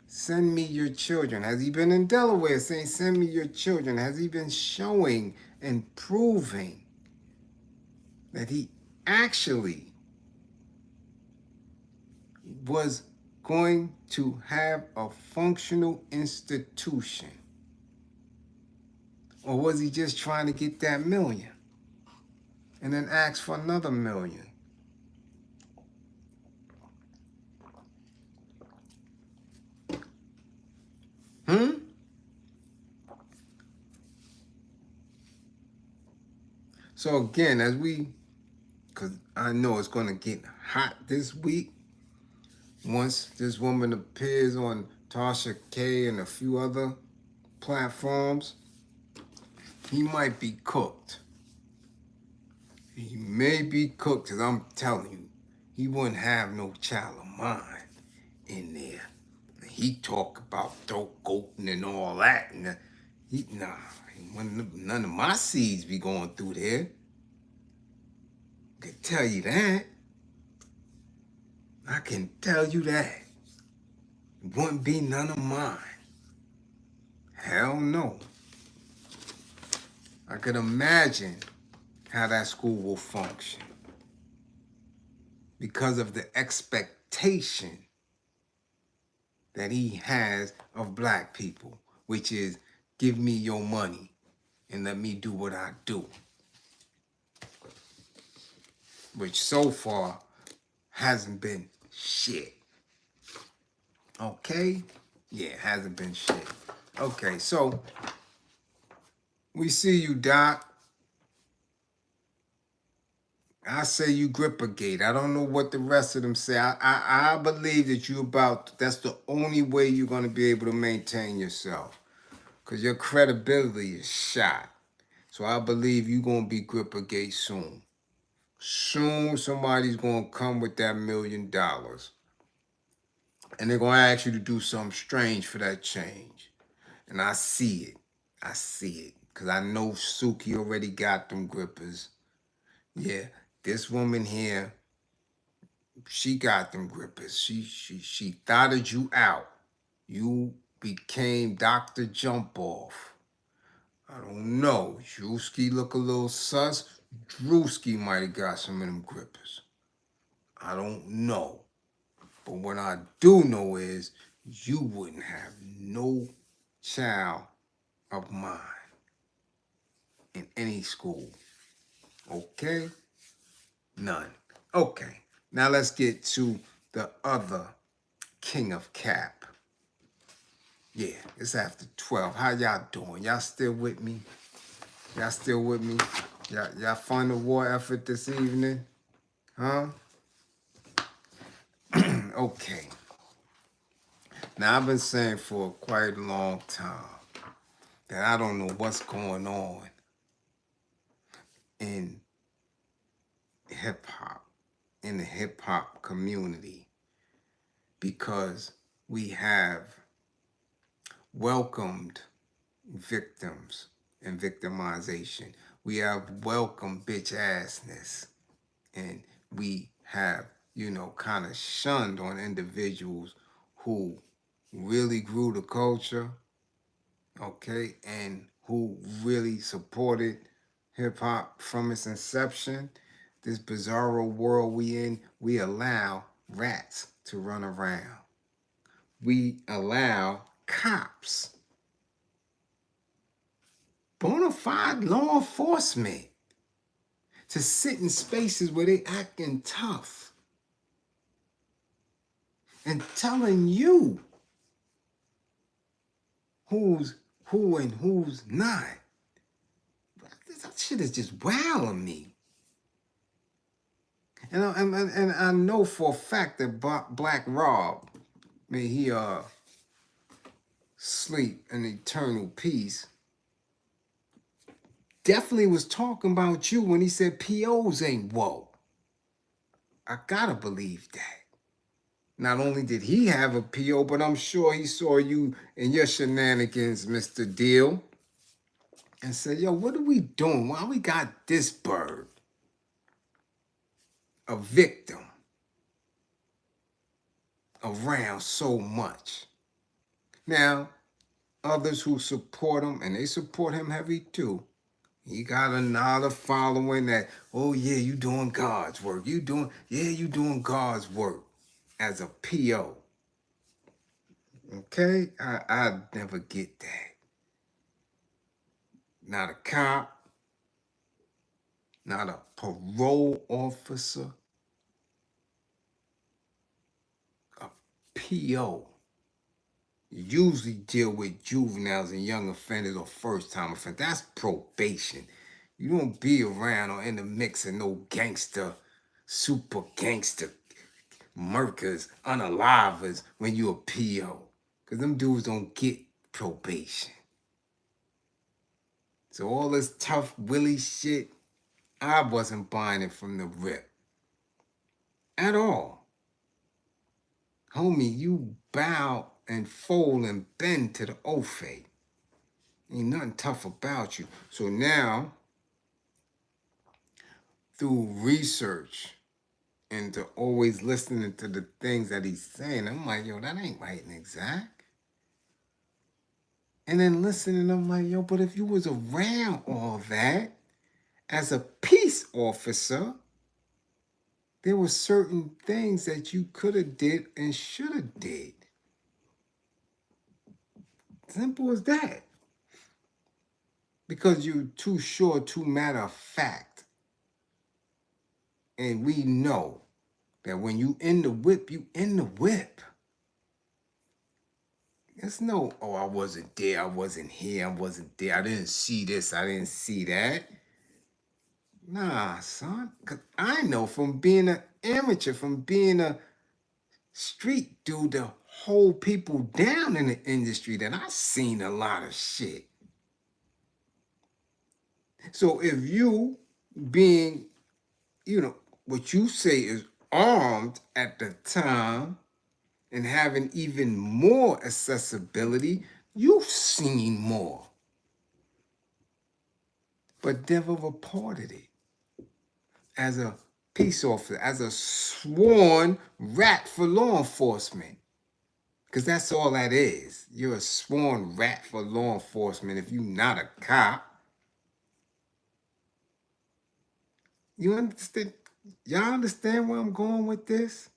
Send me your children. Has he been in Delaware saying, send me your children? Has he been showing and proving that he actually was going to have a functional institution? Or was he just trying to get that million and then ask for another million? So again, because I know it's going to get hot this week, once this woman appears on Tasha K and a few other platforms, he might be cooked. He may be cooked, because I'm telling you, he wouldn't have no child of mine in there. He talk about throat goating and all that. And none of my seeds be going through there. I can tell you that. I can tell you that. It wouldn't be none of mine. Hell no. I could imagine how that school will function because of the expectation that he has of black people, which is give me your money and let me do what I do. Which so far hasn't been shit. Okay? Yeah, it hasn't been shit. Okay, so we see you, Doc. I say you grip a gate. I don't know what the rest of them say. I believe that that's the only way you're going to be able to maintain yourself. Because your credibility is shot. So I believe you're going to be grip a gate soon. Soon somebody's going to come with that $1 million. And they're going to ask you to do something strange for that change. And I see it. I see it. Because I know Suki already got them grippers. Yeah, this woman here, she got them grippers. She thotted you out. You became Dr. Jump Off. I don't know. Drewski look a little sus. Drewski might have got some of them grippers. I don't know. But what I do know is you wouldn't have no child of mine in any school. Okay? None. Okay. Now let's get to the other king of cap. Yeah, it's after 12. How y'all doing? Y'all still with me? Y'all still with me? Y'all fund the war effort this evening? Huh? Okay. Now, I've been saying for quite a long time that I don't know what's going on in hip-hop, in the hip-hop community, because we have welcomed victims and victimization. We have welcomed bitch-assness. And we have, kind of shunned on individuals who really grew the culture, okay, and who really supported hip-hop from its inception. This bizarro world we in, we allow rats to run around. we allow cops, bona fide law enforcement, to sit in spaces where they acting tough and telling you who's who and who's not. That shit is just wowing me. And I know for a fact that Black Rob, may he sleep in eternal peace, definitely was talking about you when he said POs ain't woke. I gotta believe that. Not only did he have a PO, but I'm sure he saw you and your shenanigans, Mr. Deal, and said, yo, what are we doing? Why we got this bird, a victim, around so much? Now, others who support him, and they support him heavy too, he got another following that, oh yeah, you doing God's work. You doing God's work as a PO. Okay? I never get that. Not a cop, not a parole officer, a PO. Usually deal with juveniles and young offenders or first-time offenders. That's probation. You don't be around or in the mix of no gangster, super gangster, murkers, unalivers when you a PO. Because them dudes don't get probation. So all this tough Willie shit, I wasn't buying it from the rip. At all. Homie, you bow and fold and bend to the oath. Ain't nothing tough about you. So now, through research and to always listening to the things that he's saying, I'm like, yo, that ain't right and exact. And then listening, I'm like, yo, but if you was around all that as a peace officer, there were certain things that you could have did and should have did. Simple as that. Because you're too sure, too matter of fact. And we know that when you in the whip, you in the whip. There's no, oh, I wasn't there, I wasn't here, I wasn't there, I didn't see this, I didn't see that. Nah, son. Because I know from being an amateur, from being a street dude to hold people down in the industry, that I've seen a lot of shit. So if you being, what you say is armed at the time and having even more accessibility, you've seen more. But never reported it as a peace officer, as a sworn rat for law enforcement. Because that's all that is. You're a sworn rat for law enforcement if you're not a cop. You understand? Y'all understand where I'm going with this?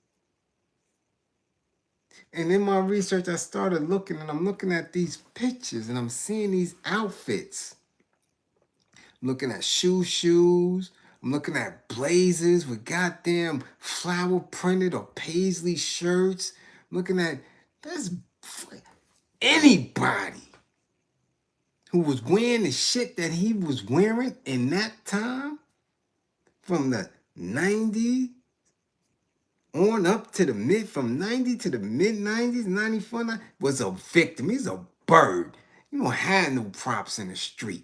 And in my research, I started looking, and I'm looking at these pictures, and I'm seeing these outfits. I'm looking at shoes. I'm looking at blazers with goddamn flower printed or paisley shirts. I'm looking at anybody who was wearing the shit that he was wearing in that time, from the 90s on up to the from 90 to the mid 90s, 94, was a victim. He's a bird. You don't have no props in the street.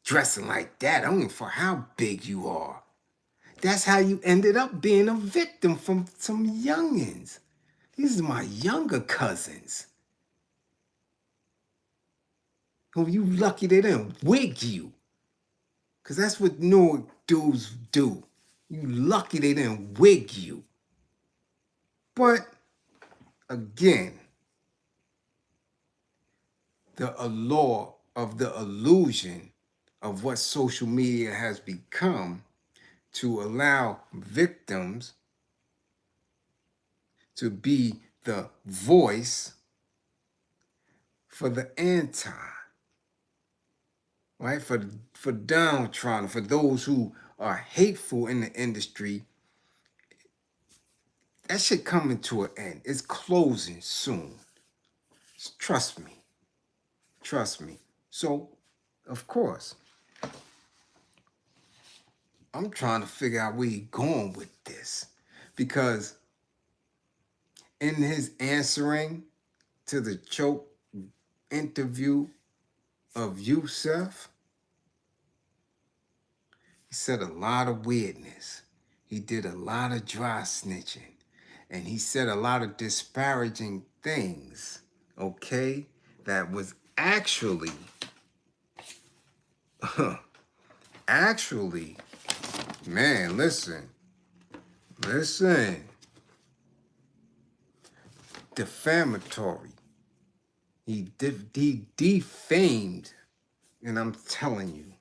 Dressing like that, only for how big you are. That's how you ended up being a victim from some youngins. These are my younger cousins. Who you lucky they didn't wig you. Because that's what new dudes do. You lucky they didn't wig you. But, again, the allure of the illusion of what social media has become to allow victims to be the voice for the anti, right? For downtrodden, for those who are hateful in the industry. That shit coming to an end. It's closing soon. Trust me. Trust me. So, of course, I'm trying to figure out where he's going with this. Because in his answering to the choke interview of Yusef, he said a lot of weirdness. He did a lot of dry snitching. And he said a lot of disparaging things, okay? That was actually, man, listen, defamatory. He defamed, and I'm telling you,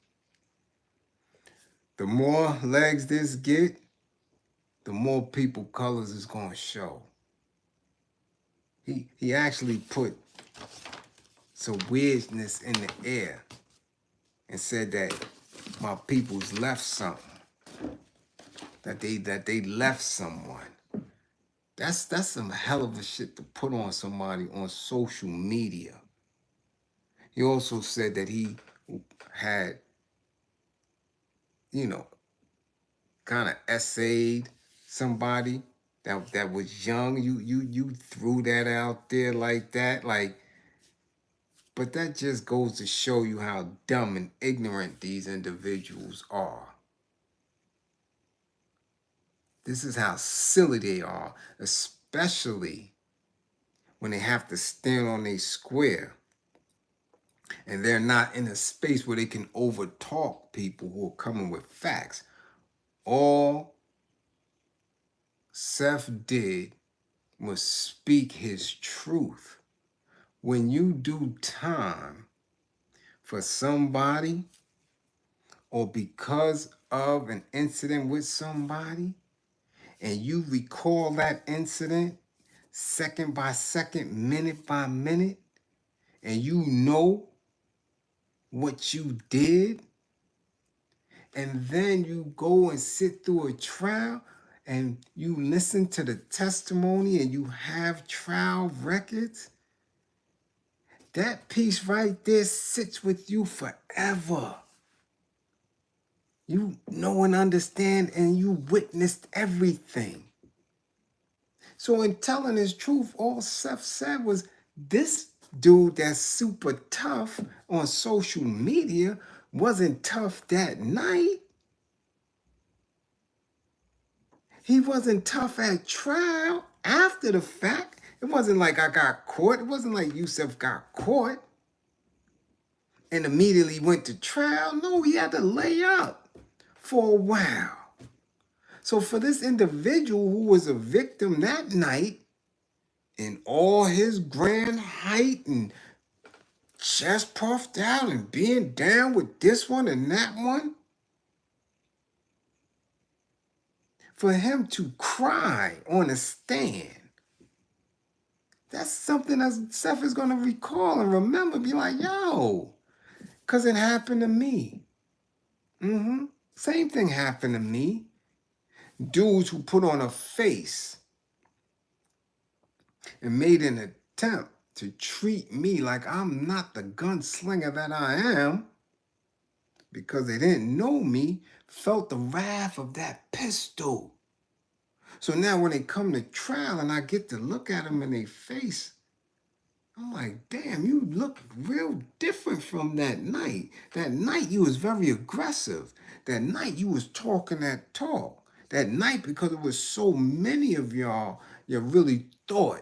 the more legs this get, the more people colors is gonna show. He actually put some weirdness in the air and said that my people's left something. That they left someone. That's some hell of a shit to put on somebody on social media. He also said that he had, kind of essayed somebody that was young. You threw that out there like that, but that just goes to show you how dumb and ignorant these individuals are. This is how silly they are, especially when they have to stand on a square and they're not in a space where they can overtalk people who are coming with facts. All Seth did was speak his truth. When you do time for somebody or because of an incident with somebody, and you recall that incident second by second, minute by minute, and you know what you did, and then you go and sit through a trial and you listen to the testimony and you have trial records, that piece right there sits with you forever. You know and understand, and you witnessed everything. So in telling his truth, all Seth said was, this dude that's super tough on social media wasn't tough that night. He wasn't tough at trial after the fact. It wasn't like I got caught. It wasn't like Yusef got caught and immediately went to trial. No, he had to lay up for a while. So for this individual who was a victim that night, in all his grand height and chest puffed out and being down with this one and that one, for him to cry on a stand, that's something that Seth is going to recall and remember, be like, yo, because it happened to me. Same thing happened to me. Dudes who put on a face and made an attempt to treat me like I'm not the gunslinger that I am, because they didn't know me, felt the wrath of that pistol. So now when they come to trial and I get to look at them in their face, I'm like, damn, you look real different from that night. That night you was very aggressive. That night you was talking that talk. That night, because it was so many of y'all, you really thought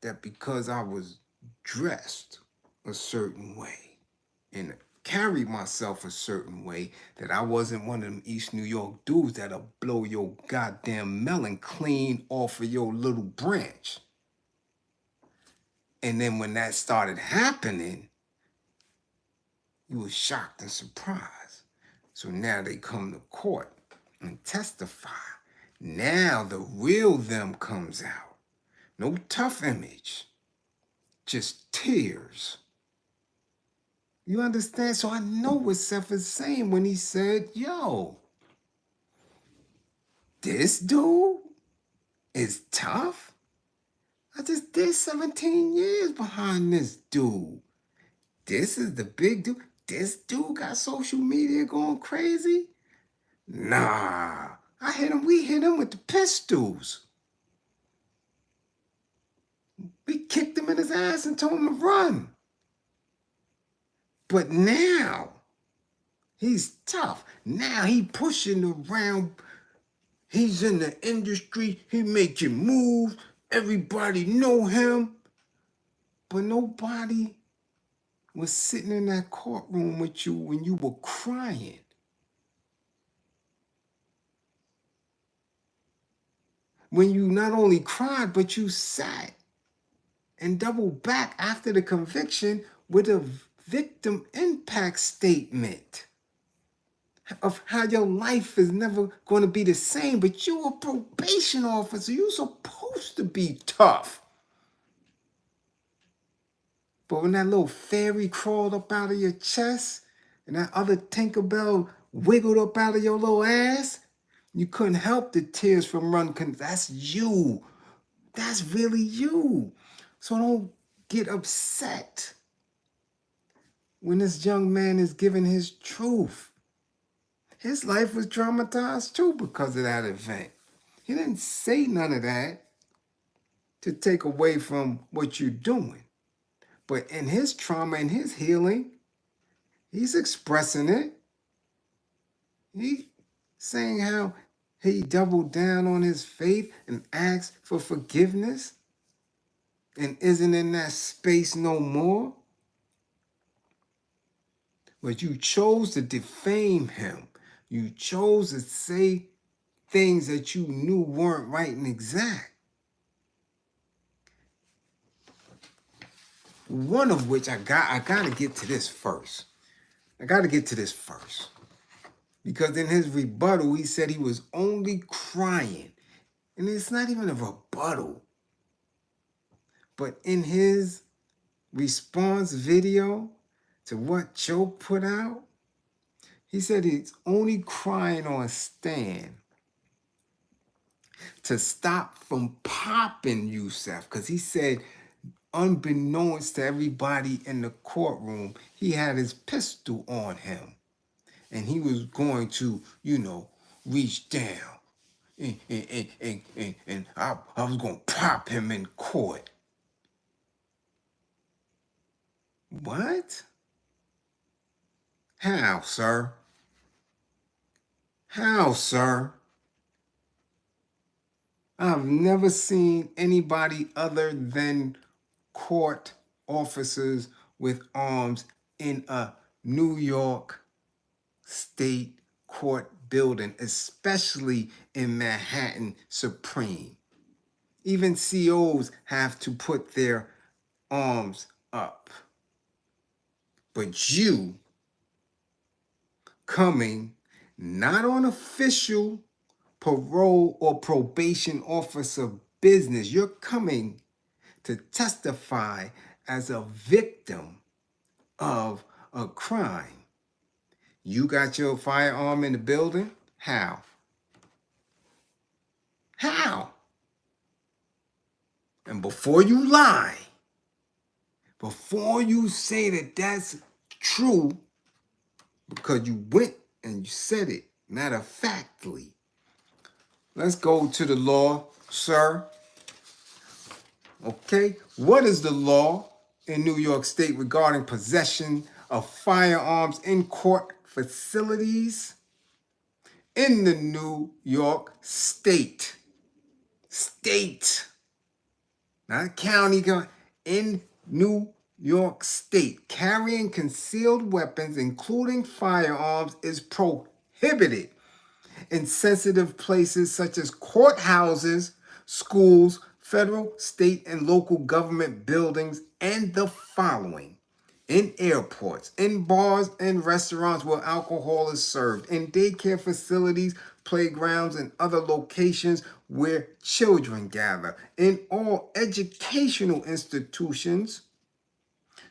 that because I was dressed a certain way and carried myself a certain way, that I wasn't one of them East New York dudes that'll blow your goddamn melon clean off of your little branch. And then when that started happening, you were shocked and surprised. So now they come to court and testify. Now the real them comes out. No tough image. just tears. You understand? So I know what Seth is saying when he said, yo, this dude is tough. I just did 17 years behind this dude. This is the big dude. This dude got social media going crazy. Nah, we hit him with the pistols. We kicked him in his ass and told him to run. But now, he's tough. Now he pushing around. He's in the industry. He making moves. Everybody know him. But nobody was sitting in that courtroom with you when you were crying. When you not only cried, but you sat and doubled back after the conviction with a victim impact statement of how your life is never going to be the same. But you're a probation officer. You're supposed to be tough. But when that little fairy crawled up out of your chest and that other Tinkerbell wiggled up out of your little ass, you couldn't help the tears from running. That's you. That's really you. So don't get upset when this young man is giving his truth. His life was traumatized too because of that event. He didn't say none of that to take away from what you're doing. But in his trauma and his healing, he's expressing it. He's saying how he doubled down on his faith and asked for forgiveness and isn't in that space no more. But you chose to defame him. You chose to say things that you knew weren't right and exact. One of which I gotta get to this first. Because in his rebuttal, he said he was only crying. And it's not even a rebuttal. But in his response video to what Joe put out, he said he's only crying on stand to stop from popping Yusef. Because he said, unbeknownst to everybody in the courtroom, he had his pistol on him. And he was going to, reach down. And I was going to pop him in court. What? How, sir? How, sir? I've never seen anybody other than court officers with arms in a New York State court building, especially in Manhattan Supreme. Even COs have to put their arms up. But you coming not on official parole or probation officer business, you're coming to testify as a victim of a crime. You got your firearm in the building? How? How? And before you lie, before you say that that's true, because you went and you said it matter-of-factly, let's go to the law, sir. Okay, what is the law in New York State regarding possession of firearms in court facilities? In the New York State, not county, in New York State, carrying concealed weapons, including firearms, is prohibited in sensitive places such as courthouses, schools, federal, state, and local government buildings, and the following: in airports, in bars and restaurants where alcohol is served, in daycare facilities, playgrounds, and other locations where children gather, in all educational institutions,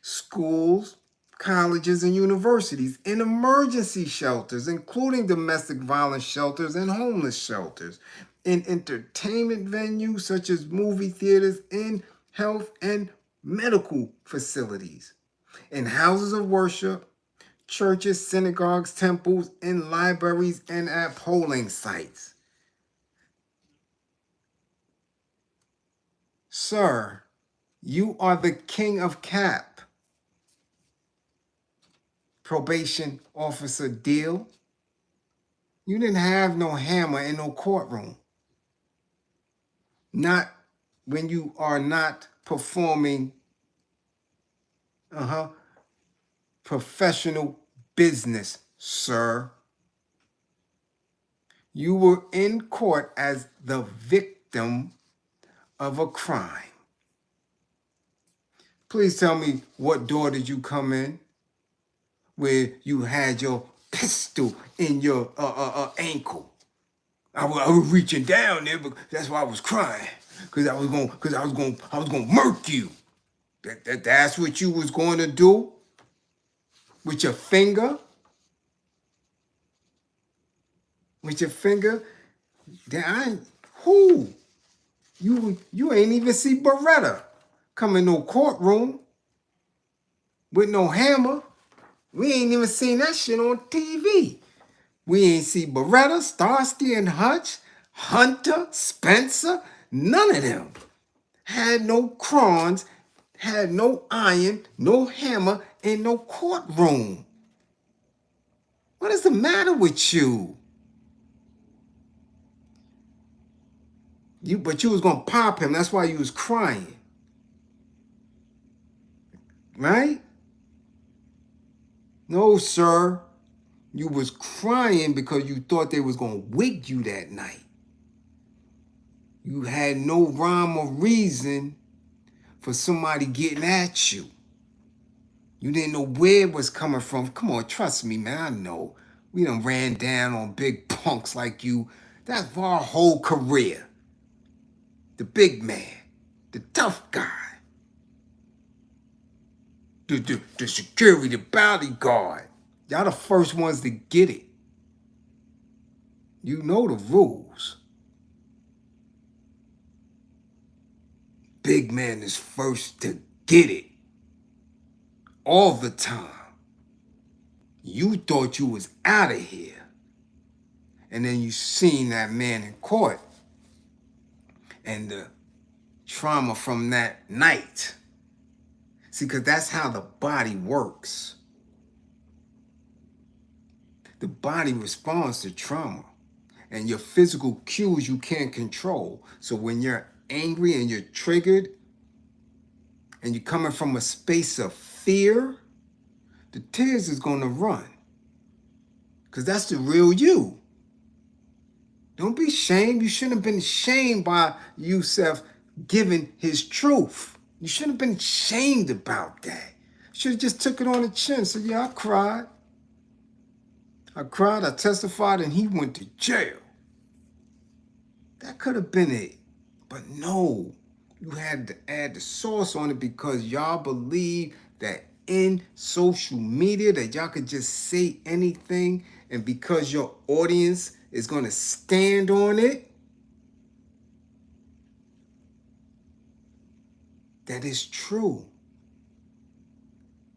schools, colleges, and universities, in emergency shelters, including domestic violence shelters and homeless shelters, in entertainment venues such as movie theaters, in health and medical facilities, in houses of worship, churches, synagogues, temples, in libraries, and at polling sites. Sir, you are the king of cap. Probation officer Deal. You didn't have no hammer in no courtroom. Not when you are not performing professional business, sir. You were in court as the victim of a crime. Please tell me, what door did you come in where you had your pistol in your ankle? I was reaching down there, but that's why I was crying, because I was gonna murk you. That's what you was going to do with your finger. With your finger. Then you ain't even see Beretta come in no courtroom with no hammer. We ain't even seen that shit on TV. We ain't see Beretta, Starsky and Hutch, Hunter, Spencer. None of them had no crayons, had no iron, no hammer, in no courtroom. What is the matter with you? But you was gonna pop him. That's why you was crying, right? No, sir. You was crying because you thought they was gonna wig you that night. You had no rhyme or reason for somebody getting at you. You didn't know where it was coming from. Come on, trust me, man. I know. We done ran down on big punks like you. That's for our whole career. The big man, the tough guy, the security, the bodyguard. Y'all the first ones to get it. You know the rules. Big man is first to get it. All the time. You thought you was out of here. And then you seen that man in court. And the trauma from that night. See, because that's how the body works. The body responds to trauma. And your physical cues you can't control. So when you're angry and you're triggered, and you're coming from a space of fear, the tears is going to run. Because that's the real you. Don't be shamed. You shouldn't have been shamed by Yusef giving his truth. You shouldn't have been shamed about that. You should have just took it on the chin. Said, yeah, I cried. I testified, and he went to jail. That could have been it. But no, you had to add the sauce on it because y'all believe that in social media that y'all could just say anything, and because your audience is going to stand on it, that is true.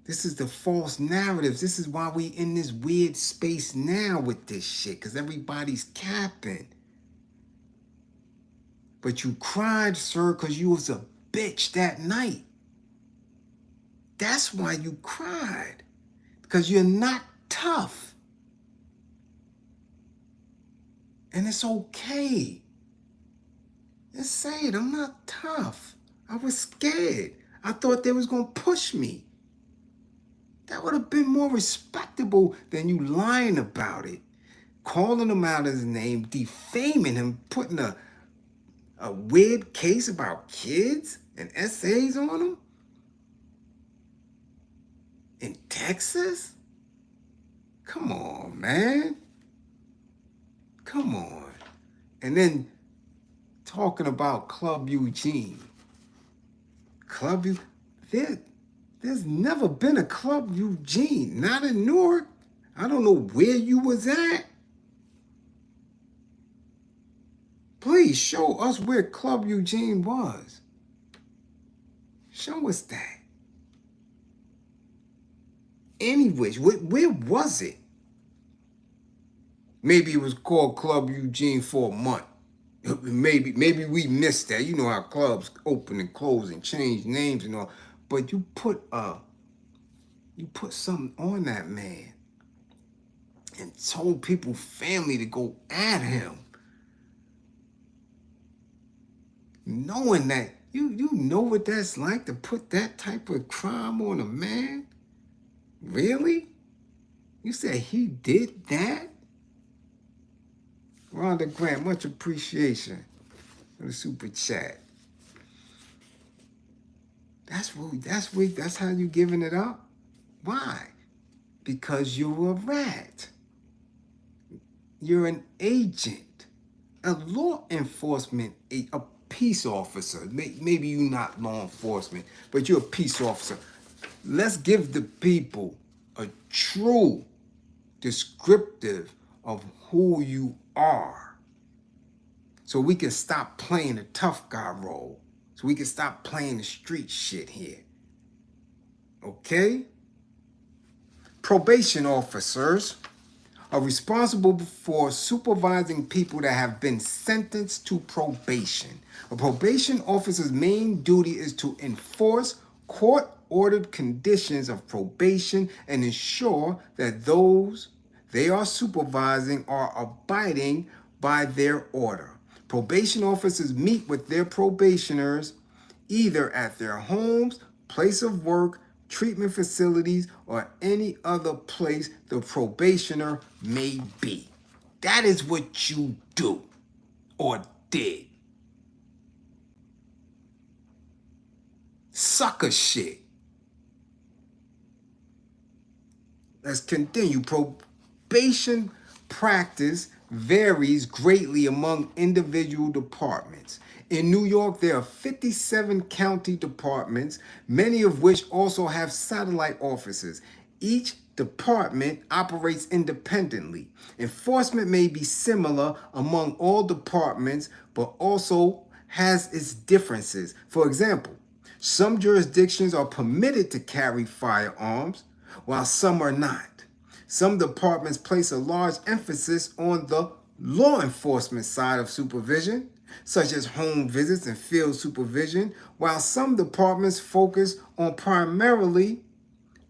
This is the false narratives. This is why we in this weird space now with this shit, because everybody's capping. But you cried, sir, because you was a bitch that night. That's why you cried. Because you're not tough. And it's okay. Just say it, I'm not tough. I was scared. I thought they was going to push me. That would have been more respectable than you lying about it. Calling him out his name, defaming him, putting a weird case about kids and essays on him? In Texas? Come on, man. Come on. And then talking about Club Eugene. There's never been a Club Eugene, not in Newark. I don't know where you was at. Please show us where Club Eugene was. Show us that. Anyways, where was it? Maybe it was called Club Eugene for a month. Maybe we missed that. You know how clubs open and close and change names and all. But you put something on that man and told people family to go at him. Knowing that you know what that's like to put that type of crime on a man? Really? You said he did that? Rhonda Grant, much appreciation for the super chat. That's how you giving it up? Why? Because you're a rat. You're an agent, a law enforcement, a peace officer. Maybe you're not law enforcement, but you're a peace officer. Let's give the people a true descriptive of who you are, so we can stop playing the tough guy role, so we can stop playing the street shit here. Okay? Probation officers are responsible for supervising people that have been sentenced to probation. A probation officer's main duty is to enforce court-ordered conditions of probation and ensure that those they are supervising are abiding by their order. Probation officers meet with their probationers either at their homes, place of work, treatment facilities, or any other place the probationer may be. That is what you do or did. Sucker shit. Let's continue. Probation practice varies greatly among individual departments. In New York, there are 57 county departments, many of which also have satellite offices. Each department operates independently. Enforcement may be similar among all departments, but also has its differences. For example, some jurisdictions are permitted to carry firearms, while some are not. Some departments place a large emphasis on the law enforcement side of supervision, such as home visits and field supervision, while some departments focus on primarily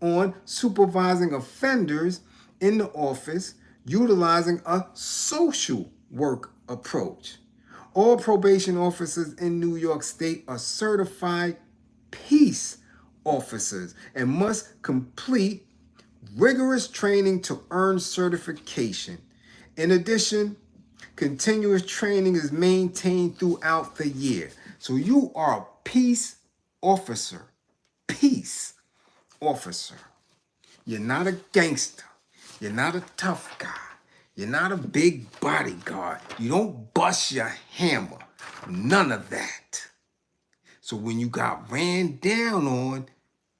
on supervising offenders in the office, utilizing a social work approach. All probation officers in New York State are certified peace officers and must complete rigorous training to earn certification. In addition, continuous training is maintained throughout the year. So you are a peace officer. Peace officer. You're not a gangster. You're not a tough guy. You're not a big bodyguard. You don't bust your hammer. None of that. So when you got ran down on,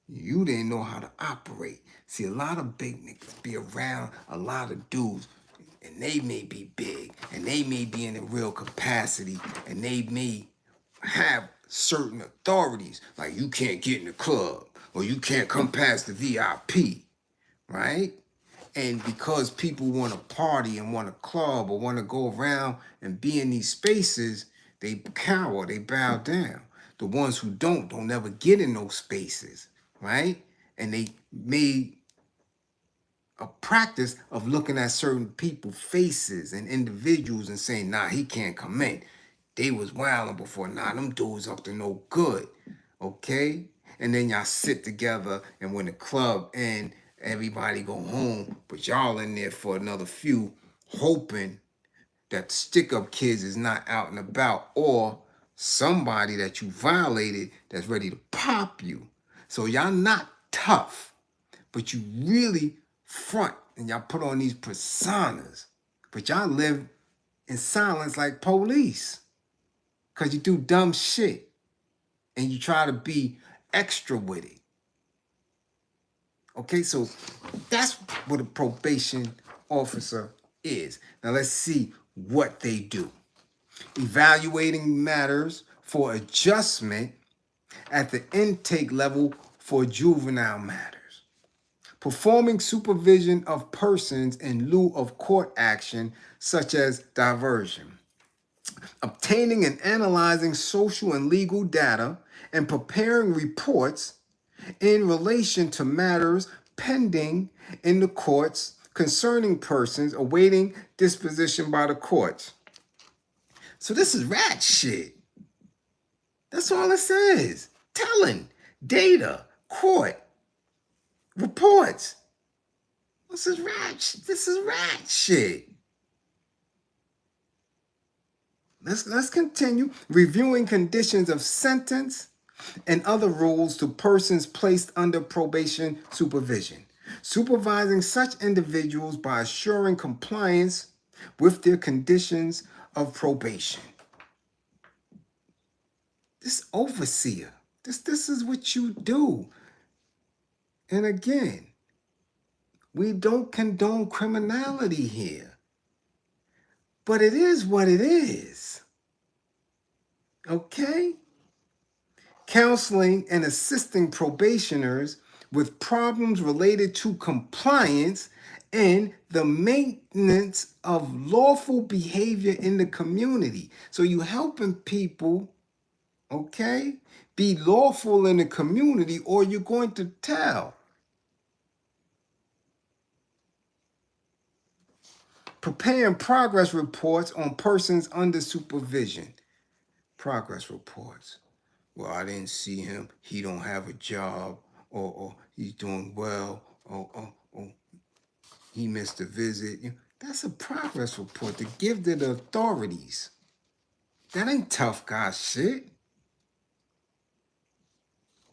you didn't know how to operate. See, a lot of big niggas be around a lot of dudes, and they may be big, and they may be in a real capacity, and they may have certain authorities, like you can't get in the club, or you can't come past the VIP, right? And because people want to party and want a club or want to go around and be in these spaces, they cower, they bow down. The ones who don't never get in those spaces, right? And they made a practice of looking at certain people's faces and individuals and saying, nah, he can't come in. They was wilding before, nah, them dudes up to no good, okay? And then y'all sit together, and when the club end, everybody go home, but y'all in there for another few, hoping that the stick-up kids is not out and about, or somebody that you violated that's ready to pop you. So y'all not tough, but you really front, and y'all put on these personas, but y'all live in silence like police, because you do dumb shit, and you try to be extra with it. Okay, so that's what a probation officer is. Now let's see what they do. Evaluating matters for adjustment at the intake level for juvenile matters. Performing supervision of persons in lieu of court action, such as diversion. Obtaining and analyzing social and legal data and preparing reports in relation to matters pending in the courts concerning persons awaiting disposition by the courts. So this is rat shit. That's all it says. Telling, data, court, reports. This is rat shit. Let's continue. Reviewing conditions of sentence and other rules to persons placed under probation supervision. Supervising such individuals by assuring compliance with their conditions of probation. This overseer, this is what you do. And again, we don't condone criminality here. But it is what it is. Okay? Counseling and assisting probationers with problems related to compliance and the maintenance of lawful behavior in the community. So you helping people, okay, be lawful in the community, or you're going to tell. Preparing progress reports on persons under supervision. Progress reports. Well, I didn't see him. He don't have a job, or he's doing well, or he missed a visit. That's a progress report to give to the authorities. That ain't tough guy shit.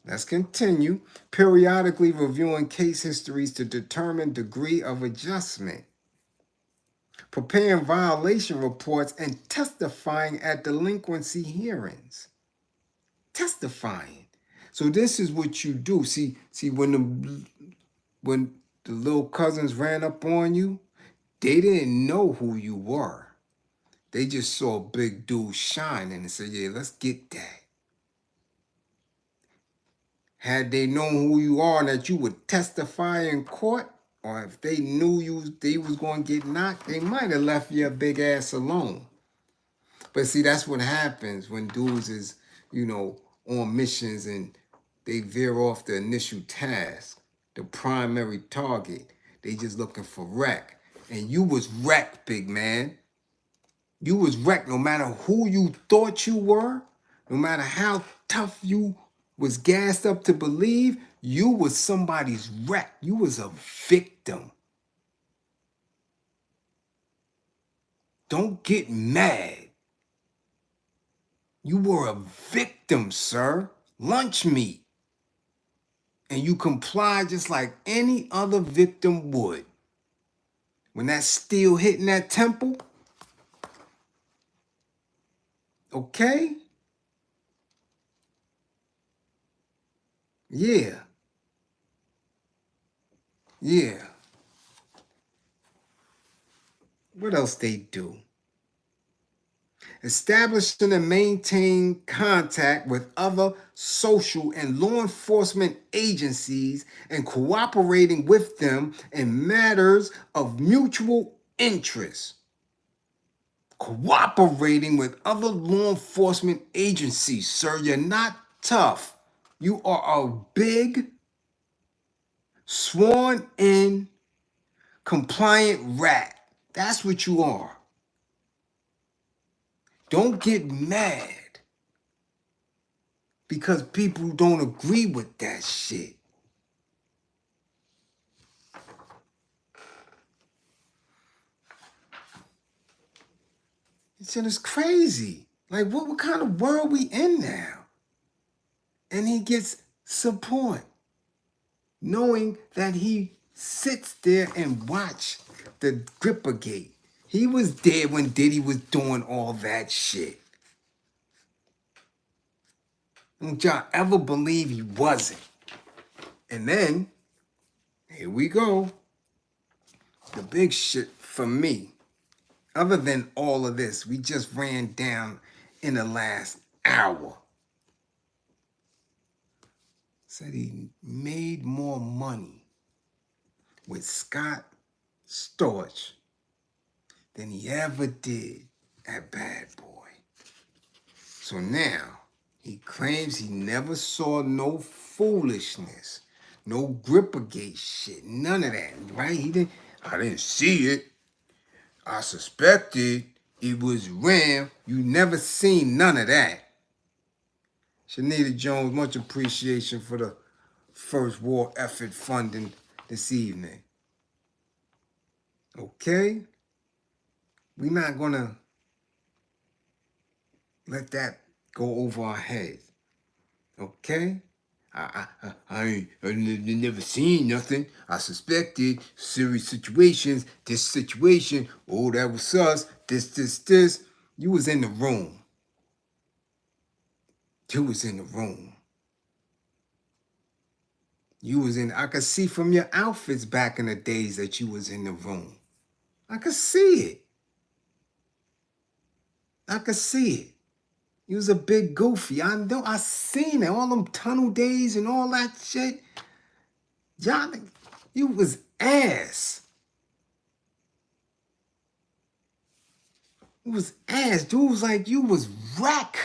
Let's continue. Periodically reviewing case histories to determine degree of adjustment. Preparing violation reports and testifying at delinquency hearings. Testifying. So this is what you do. See when the little cousins ran up on you, they didn't know who you were. They just saw a big dude shining and said, yeah, let's get that. Had they known who you are and that you would testify in court, or if they knew they was going to get knocked, they might have left your big ass alone. But see, that's what happens when dudes is, on missions and they veer off the initial task, the primary target. They just looking for wreck. And you was wrecked, big man. You was wrecked no matter who you thought you were, no matter how tough you was gassed up to believe, you was somebody's wreck. You was a victim. Don't get mad. You were a victim, sir. Lunch meat. And you complied just like any other victim would. When that steel hitting that temple, okay? Yeah. What else they do? Establishing and maintain contact with other social and law enforcement agencies and cooperating with them in matters of mutual interest. Cooperating with other law enforcement agencies, sir. You're not tough. You are a big, sworn-in, compliant rat. That's what you are. Don't get mad because people don't agree with that shit. It's crazy. Like, what kind of world we in now? And he gets support, knowing that he sits there and watch the Gripper Gate. He was there when Diddy was doing all that shit. Don't y'all ever believe he wasn't. And then here we go. The big shit for me, other than all of this, we just ran down in the last hour. Said he made more money with Scott Storch than he ever did at Bad Boy. So now he claims he never saw no foolishness, no Grippergate shit, none of that, right? I didn't see it. I suspected it was Ram. You never seen none of that. Shanita Jones, much appreciation for the first war effort funding this evening. Okay? We're not gonna let that go over our heads. Okay? I never seen nothing. I suspected serious situations. This situation, oh, that was us. This. You was in the room. You was in the room. You was in, I could see from your outfits back in the days that you was in the room. I could see it. I could see it. You was a big goofy. I know. I seen it. All them tunnel days and all that shit. Y'all, you was ass. You was ass. Dude was like, you was wreck.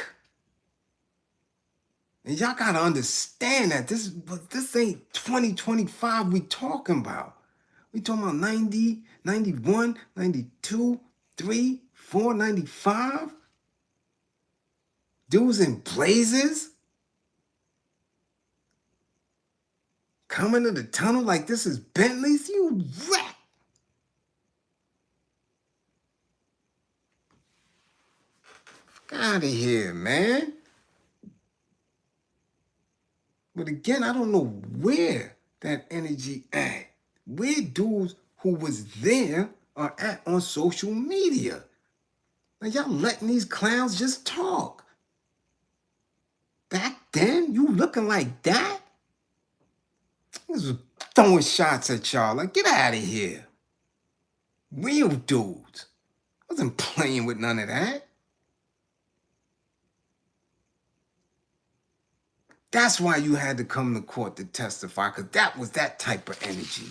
And y'all gotta understand that this ain't 2025 we talking about. We talking about 90, 91, 92, 3, 4, 95. Dudes in blazers. Coming to the tunnel like this is Bentleys. You wreck. Get out of here, man. But again, I don't know where that energy at. Where dudes who was there are at on social media. Like y'all letting these clowns just talk. Back then, you looking like that? This was throwing shots at y'all. Like, get out of here. Real dudes. Wasn't playing with none of that. That's why you had to come to court to testify, because that was that type of energy.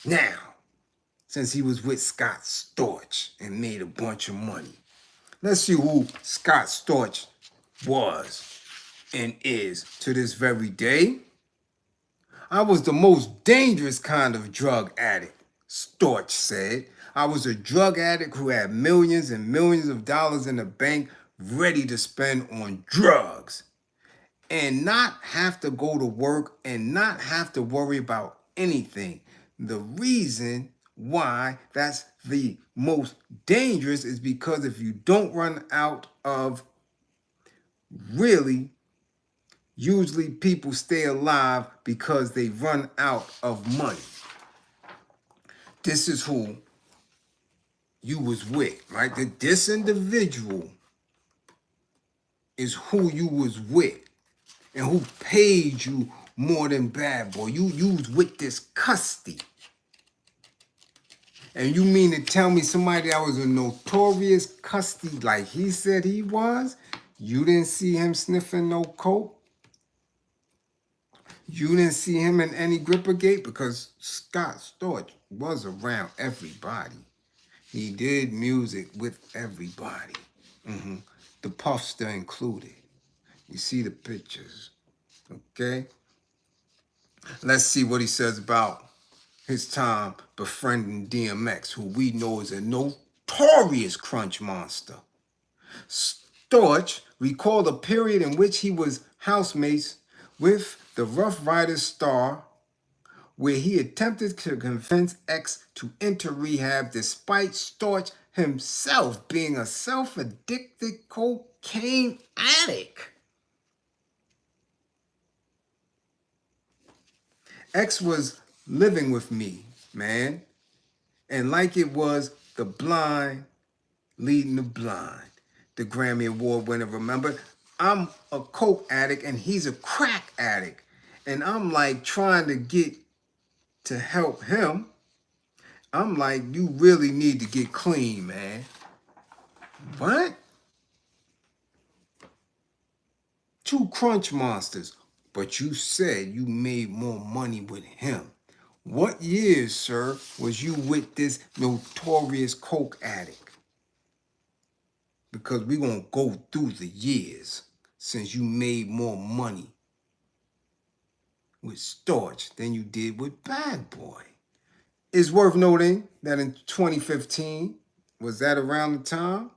Now, since he was with Scott Storch and made a bunch of money, let's see who Scott Storch was and is to this very day. I was the most dangerous kind of drug addict, Storch said. I was a drug addict who had millions and millions of dollars in the bank ready to spend on drugs and not have to go to work and not have to worry about anything. The reason why that's the most dangerous is because if you don't run out of usually people stay alive because they run out of money. This is who you was with, right? This individual is who you was with and who paid you more than Bad Boy. You was with this custody. And you mean to tell me somebody that was a notorious custody like he said he was, you didn't see him sniffing no coke? You didn't see him in any Grippergate? Because Scott Storch was around everybody. He did music with everybody. The Puffster included. You see the pictures, okay? Let's see what he says about his time befriending DMX, who we know is a notorious crunch monster. Storch recalled a period in which he was housemates with the Rough Riders star, where he attempted to convince X to enter rehab despite Storch himself being a self-addicted cocaine addict. X was living with me, man. And like it was the blind leading the blind. The Grammy Award winner, remember? I'm a coke addict and he's a crack addict. And I'm like trying to get to help him. I'm like, you really need to get clean, man. What? Two crunch monsters. But you said you made more money with him. What years, sir, was you with this notorious coke addict? Because we're going to go through the years since you made more money with Storch than you did with Bad Boy. It's worth noting that in 2015, was that around the time?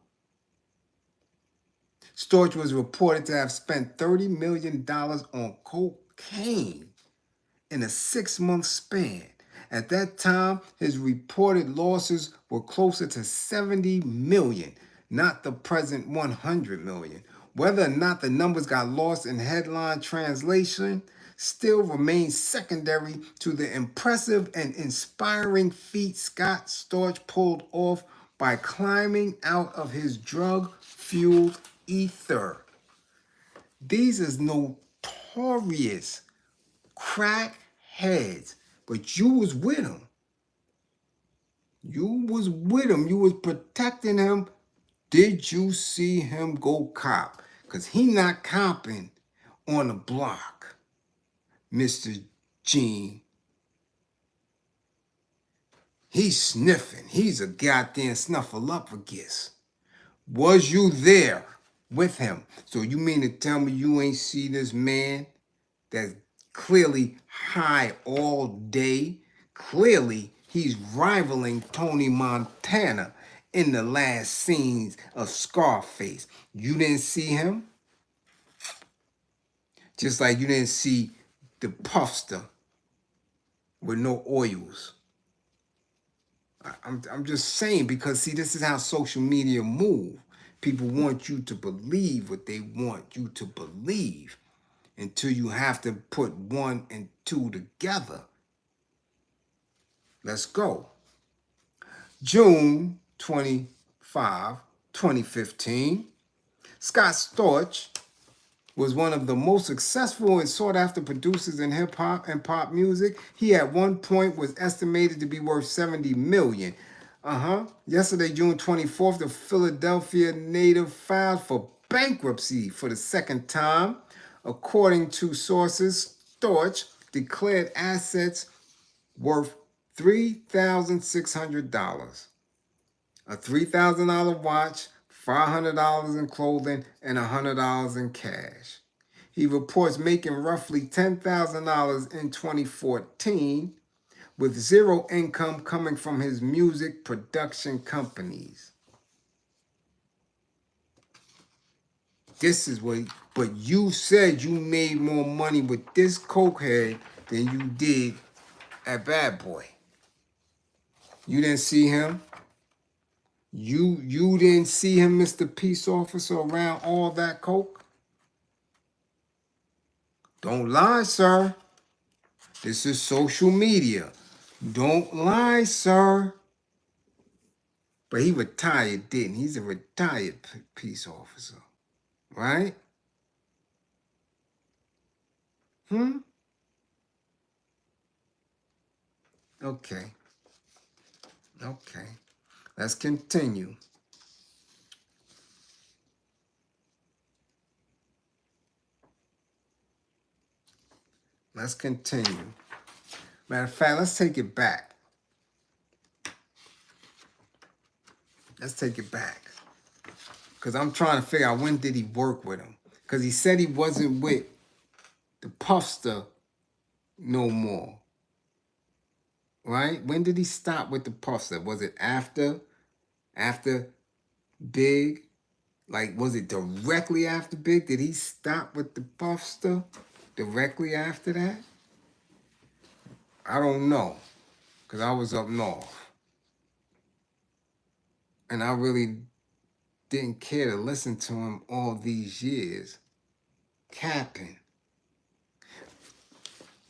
Storch was reported to have spent $30 million on cocaine in a 6-month span. At that time, his reported losses were closer to 70 million, not the present 100 million. Whether or not the numbers got lost in headline translation still remains secondary to the impressive and inspiring feat Scott Storch pulled off by climbing out of his drug-fueled ether. These is notorious crackheads, but you was with him. You was with him. You was protecting him. Did you see him go cop? Because he not copping on the block, Mr. Gene. He's sniffing. He's a goddamn snuffleupagus. Was you there with him? So you mean to tell me you ain't see this man that's clearly high all day? Clearly, he's rivaling Tony Montana in the last scenes of Scarface. You didn't see him? Just like you didn't see the puffster with no oils. I'm just saying, because see, this is how social media move. People want you to believe what they want you to believe until you have to put 1 and 2 together. Let's go. June 25, 2015. Scott Storch was one of the most successful and sought-after producers in hip-hop and pop music. He at one point was estimated to be worth $70 million. Yesterday, June 24th, the Philadelphia native filed for bankruptcy for the second time. According to sources, Storch declared assets worth $3,600. A $3,000 watch, $500 in clothing, and $100 in cash. He reports making roughly $10,000 in 2014, with zero income coming from his music production companies. This is what, but you said you made more money with this cokehead than you did at Bad Boy. You didn't see him? You didn't see him, Mr. Peace Officer, around all that coke? Don't lie, sir. This is social media. Don't lie, sir. But he retired, didn't he? He's a retired peace officer, right? Okay. Let's continue. Matter of fact, let's take it back. Because I'm trying to figure out, when did he work with him? Because he said he wasn't with the Puffster no more. Right? When did he stop with the Puffster? Was it after Big? Like, was it directly after Big? Did he stop with the Puffster directly after that? I don't know, because I was up north. And I really didn't care to listen to him all these years capping.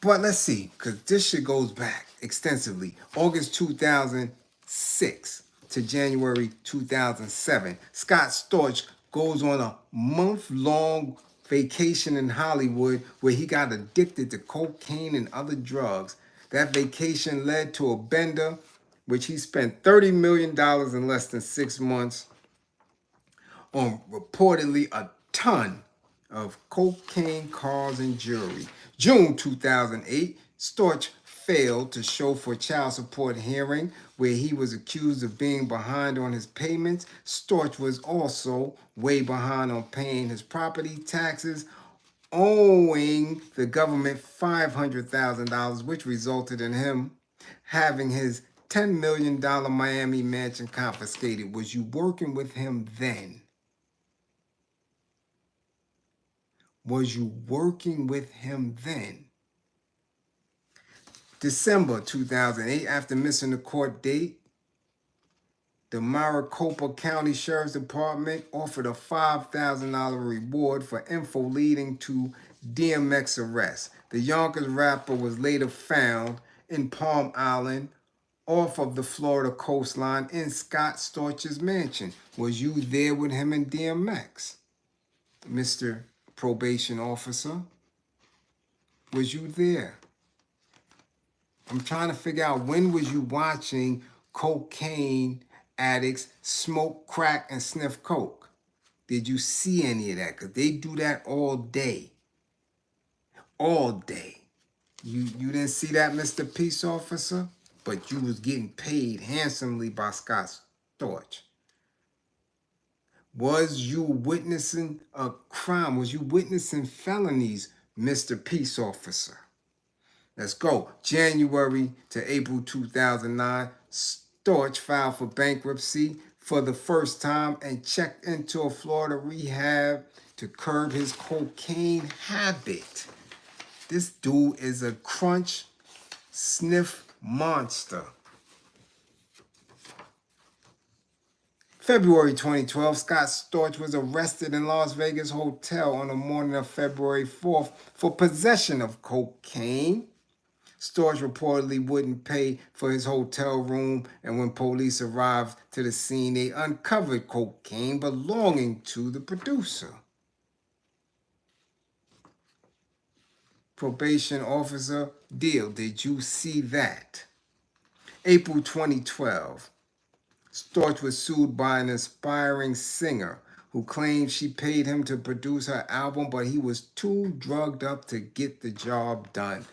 But let's see, because this shit goes back extensively. August 2006 to January 2007. Scott Storch goes on a month-long vacation in Hollywood where he got addicted to cocaine and other drugs. That vacation led to a bender, which he spent $30 million in less than 6 months on reportedly a ton of cocaine, cars, and jewelry. June 2008, Storch failed to show for child support hearing where he was accused of being behind on his payments. Storch was also way behind on paying his property taxes, owing the government $500,000, which resulted in him having his $10 million Miami mansion confiscated. Was you working with him then? Was you working with him then? December 2008, after missing the court date, the Maricopa County Sheriff's Department offered a $5,000 reward for info leading to DMX arrest. The Yonkers rapper was later found in Palm Island off of the Florida coastline in Scott Storch's mansion. Was you there with him and DMX, Mr. Probation Officer? Was you there? I'm trying to figure out, when was you watching cocaine addicts smoke crack and sniff coke? Did you see any of that? Because they do that all day. All day. You didn't see that, Mr. Peace Officer? But you was getting paid handsomely by Scott Storch. Was you witnessing a crime? Was you witnessing felonies, Mr. Peace Officer? Let's go. January to April 2009, Storch filed for bankruptcy for the first time and checked into a Florida rehab to curb his cocaine habit. This dude is a crunch sniff monster. February 2012, Scott Storch was arrested in Las Vegas hotel on the morning of February 4th for possession of cocaine. Storch reportedly wouldn't pay for his hotel room, and when police arrived to the scene, they uncovered cocaine belonging to the producer. Probation Officer Deal, did you see that? April 2012, Storch was sued by an aspiring singer who claimed she paid him to produce her album, but he was too drugged up to get the job done.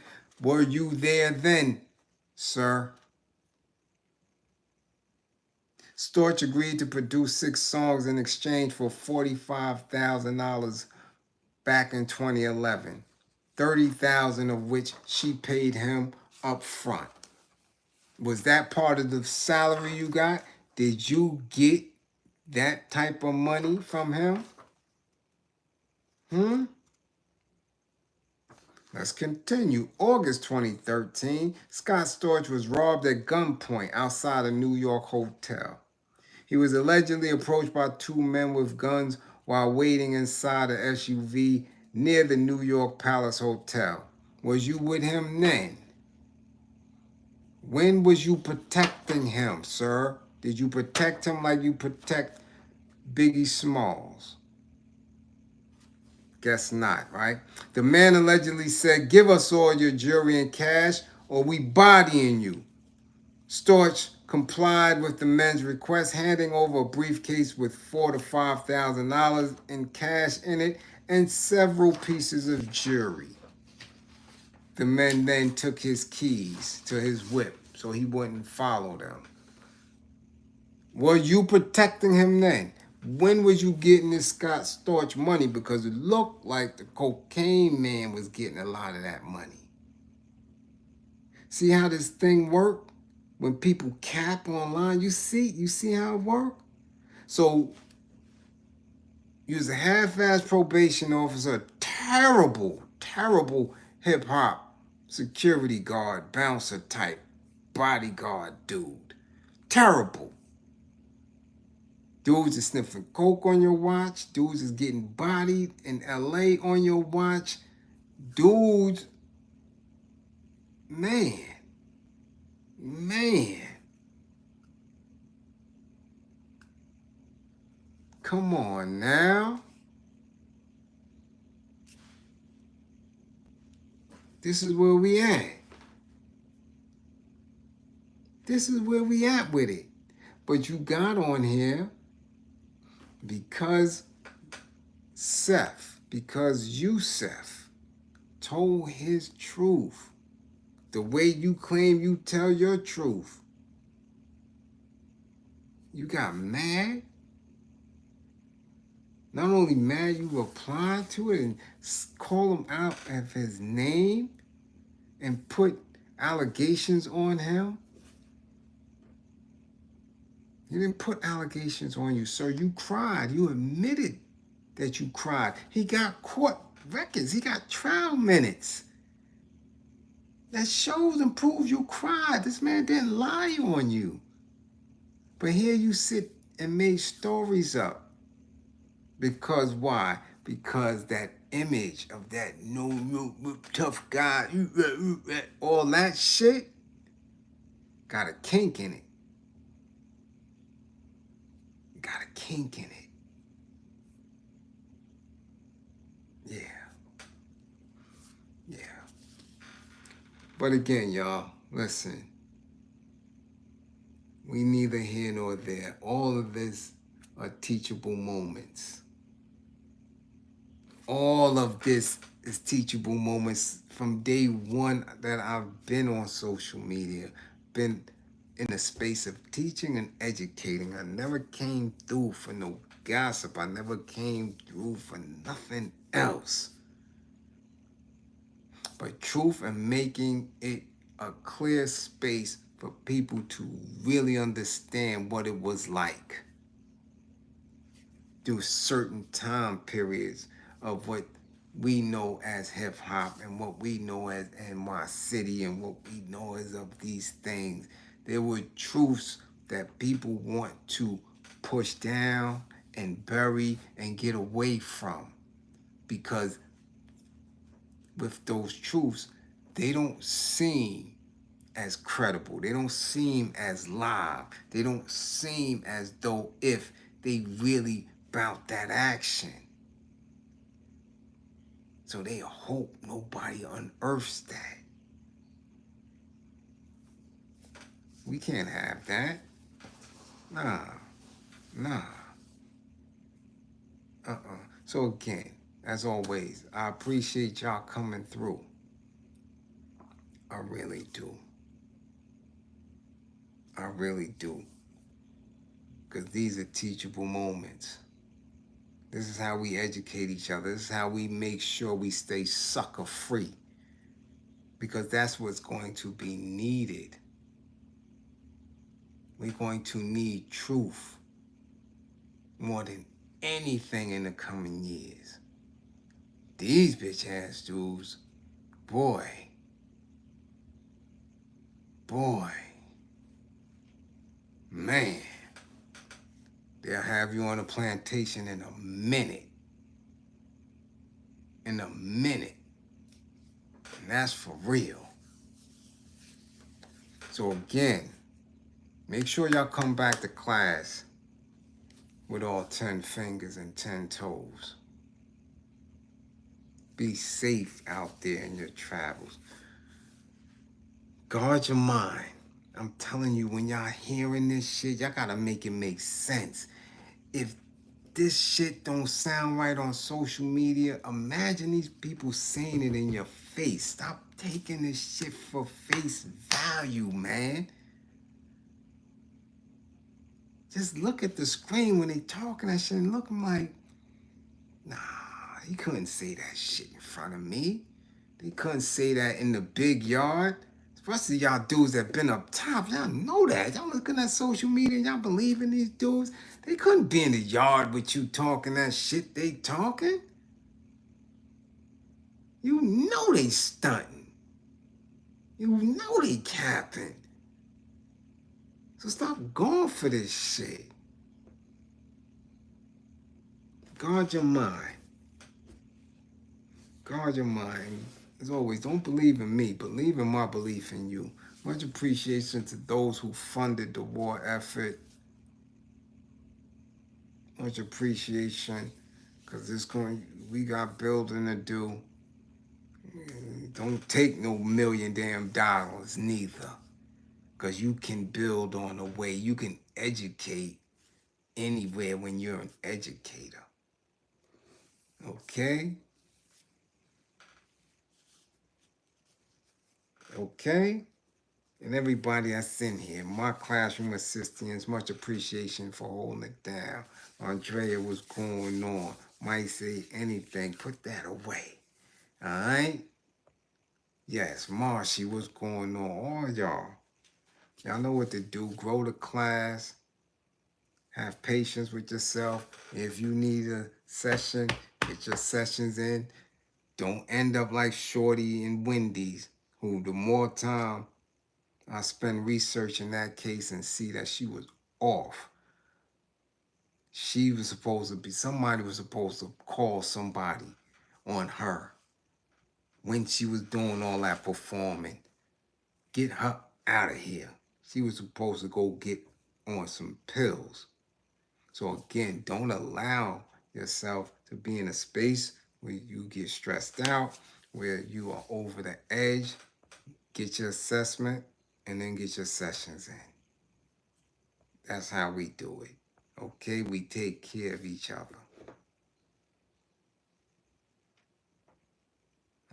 Were you there then, sir? Storch agreed to produce 6 songs in exchange for $45,000 back in 2011, $30,000 of which she paid him up front. Was that part of the salary you got? Did you get that type of money from him? Let's continue. August 2013, Scott Storch was robbed at gunpoint outside a New York hotel. He was allegedly approached by 2 men with guns while waiting inside an SUV near the New York Palace Hotel. Was you with him then? When was you protecting him, sir? Did you protect him like you protect Biggie Smalls? Guess not, right? The man allegedly said, "Give us all your jewelry and cash or we bodying you." Storch complied with the men's request, handing over a briefcase with $4,000 to $5,000 in cash in it and several pieces of jewelry. The men then took his keys to his whip so he wouldn't follow them. Were you protecting him then? When was you getting this Scott Storch money? Because it looked like the cocaine man was getting a lot of that money. See how this thing worked? When people cap online, you see how it worked? So, you was a half-ass probation officer, terrible hip-hop security guard, bouncer type, bodyguard dude. Terrible. Dudes is sniffing coke on your watch. Dudes is getting bodied in LA on your watch. Dudes, man. Come on now. This is where we at. This is where we at with it. But you got on here because Yusef told his truth. The way you claim you tell your truth. You got mad. Not only mad, you replied to it and call him out of his name and put allegations on him. He didn't put allegations on you, sir. You cried. You admitted that you cried. He got court records. He got trial minutes. That shows and proves you cried. This man didn't lie on you. But here you sit and made stories up. Because why? Because that image of that no tough guy, all that shit, got a kink in it. Got a kink in it. Yeah. But again, y'all, listen. We neither here nor there. All of this are teachable moments. All of this is teachable moments from day one that I've been on social media, been in the space of teaching and educating. I never came through for no gossip. I never came through for nothing else but truth and making it a clear space for people to really understand what it was like through certain time periods of what we know as hip-hop and what we know as NY City and what we know as of these things. There were truths that people want to push down and bury and get away from, because with those truths, they don't seem as credible. They don't seem as live. They don't seem as though if they really about that action. So they hope nobody unearths that. We can't have that. Nah. So again, as always, I appreciate y'all coming through. I really do. Because these are teachable moments. This is how we educate each other. This is how we make sure we stay sucker free. Because that's what's going to be needed. We're going to need truth more than anything in the coming years. These bitch ass dudes, boy, man, they'll have you on a plantation in a minute. And that's for real. So again, make sure y'all come back to class with all 10 fingers and 10 toes. Be safe out there in your travels. Guard your mind. I'm telling you, when y'all hearing this shit, y'all gotta make it make sense. If this shit don't sound right on social media, imagine these people saying it in your face. Stop taking this shit for face value, man. Just look at the screen when they talking that shit and looking like, nah, he couldn't say that shit in front of me. They couldn't say that in the big yard. Especially y'all dudes that been up top. Y'all know that. Y'all looking at social media and y'all believe in these dudes. They couldn't be in the yard with you talking that shit they talking. You know they stunting. You know they capping. So stop going for this shit. Guard your mind. Guard your mind. As always, don't believe in me. Believe in my belief in you. Much appreciation to those who funded the war effort. Much appreciation, because we got building to do. Don't take no $1,000,000 damn neither. Because you can build on the way. You can educate anywhere when you're an educator. Okay? Okay? And everybody that's in here, my classroom assistants, much appreciation for holding it down. Andrea, what's going on? Might say anything, put that away. All right? Yes, Marshy, what's going on? All y'all. Y'all know what to do. Grow the class. Have patience with yourself. If you need a session, get your sessions in. Don't end up like Shorty and Wendy's, who the more time I spend researching that case and see that she was off. She was supposed to be, somebody was supposed to call somebody on her when she was doing all that performing. Get her out of here. She was supposed to go get on some pills. So again, don't allow yourself to be in a space where you get stressed out, where you are over the edge. Get your assessment and then get your sessions in. That's how we do it. Okay, we take care of each other.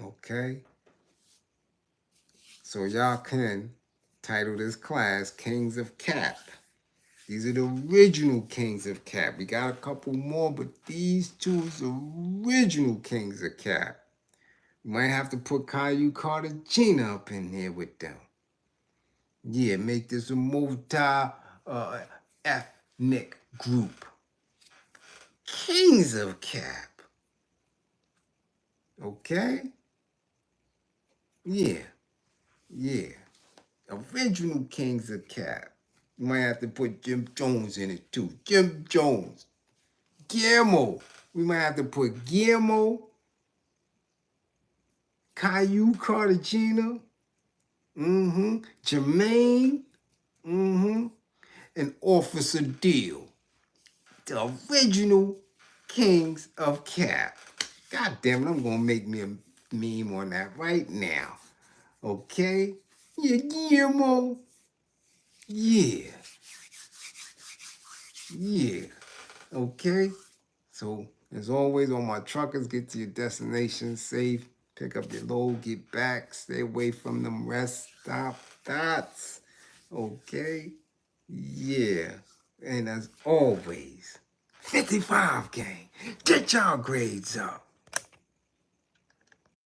Okay? So y'all can title this class Kings of Cap. These are the original Kings of Cap. We got a couple more, but these two is the original Kings of Cap. We might have to put Caillou Cartagena up in here with them. Yeah, make this a multi-ethnic group. Kings of Cap. Okay? Yeah. Original Kings of Cap. You might have to put Jim Jones in it too. Jim Jones. Guillermo. We might have to put Guillermo. Caillou Cartagena. Jermaine. And Officer Deal. The original Kings of Cap. God damn it, I'm going to make me a meme on that right now. Okay? Yeah, Guillermo. Yeah. Okay? So, as always, on my truckers, get to your destination safe. Pick up your load, get back. Stay away from them rest stop dots. Okay? Yeah. And as always, 55 gang, get y'all grades up.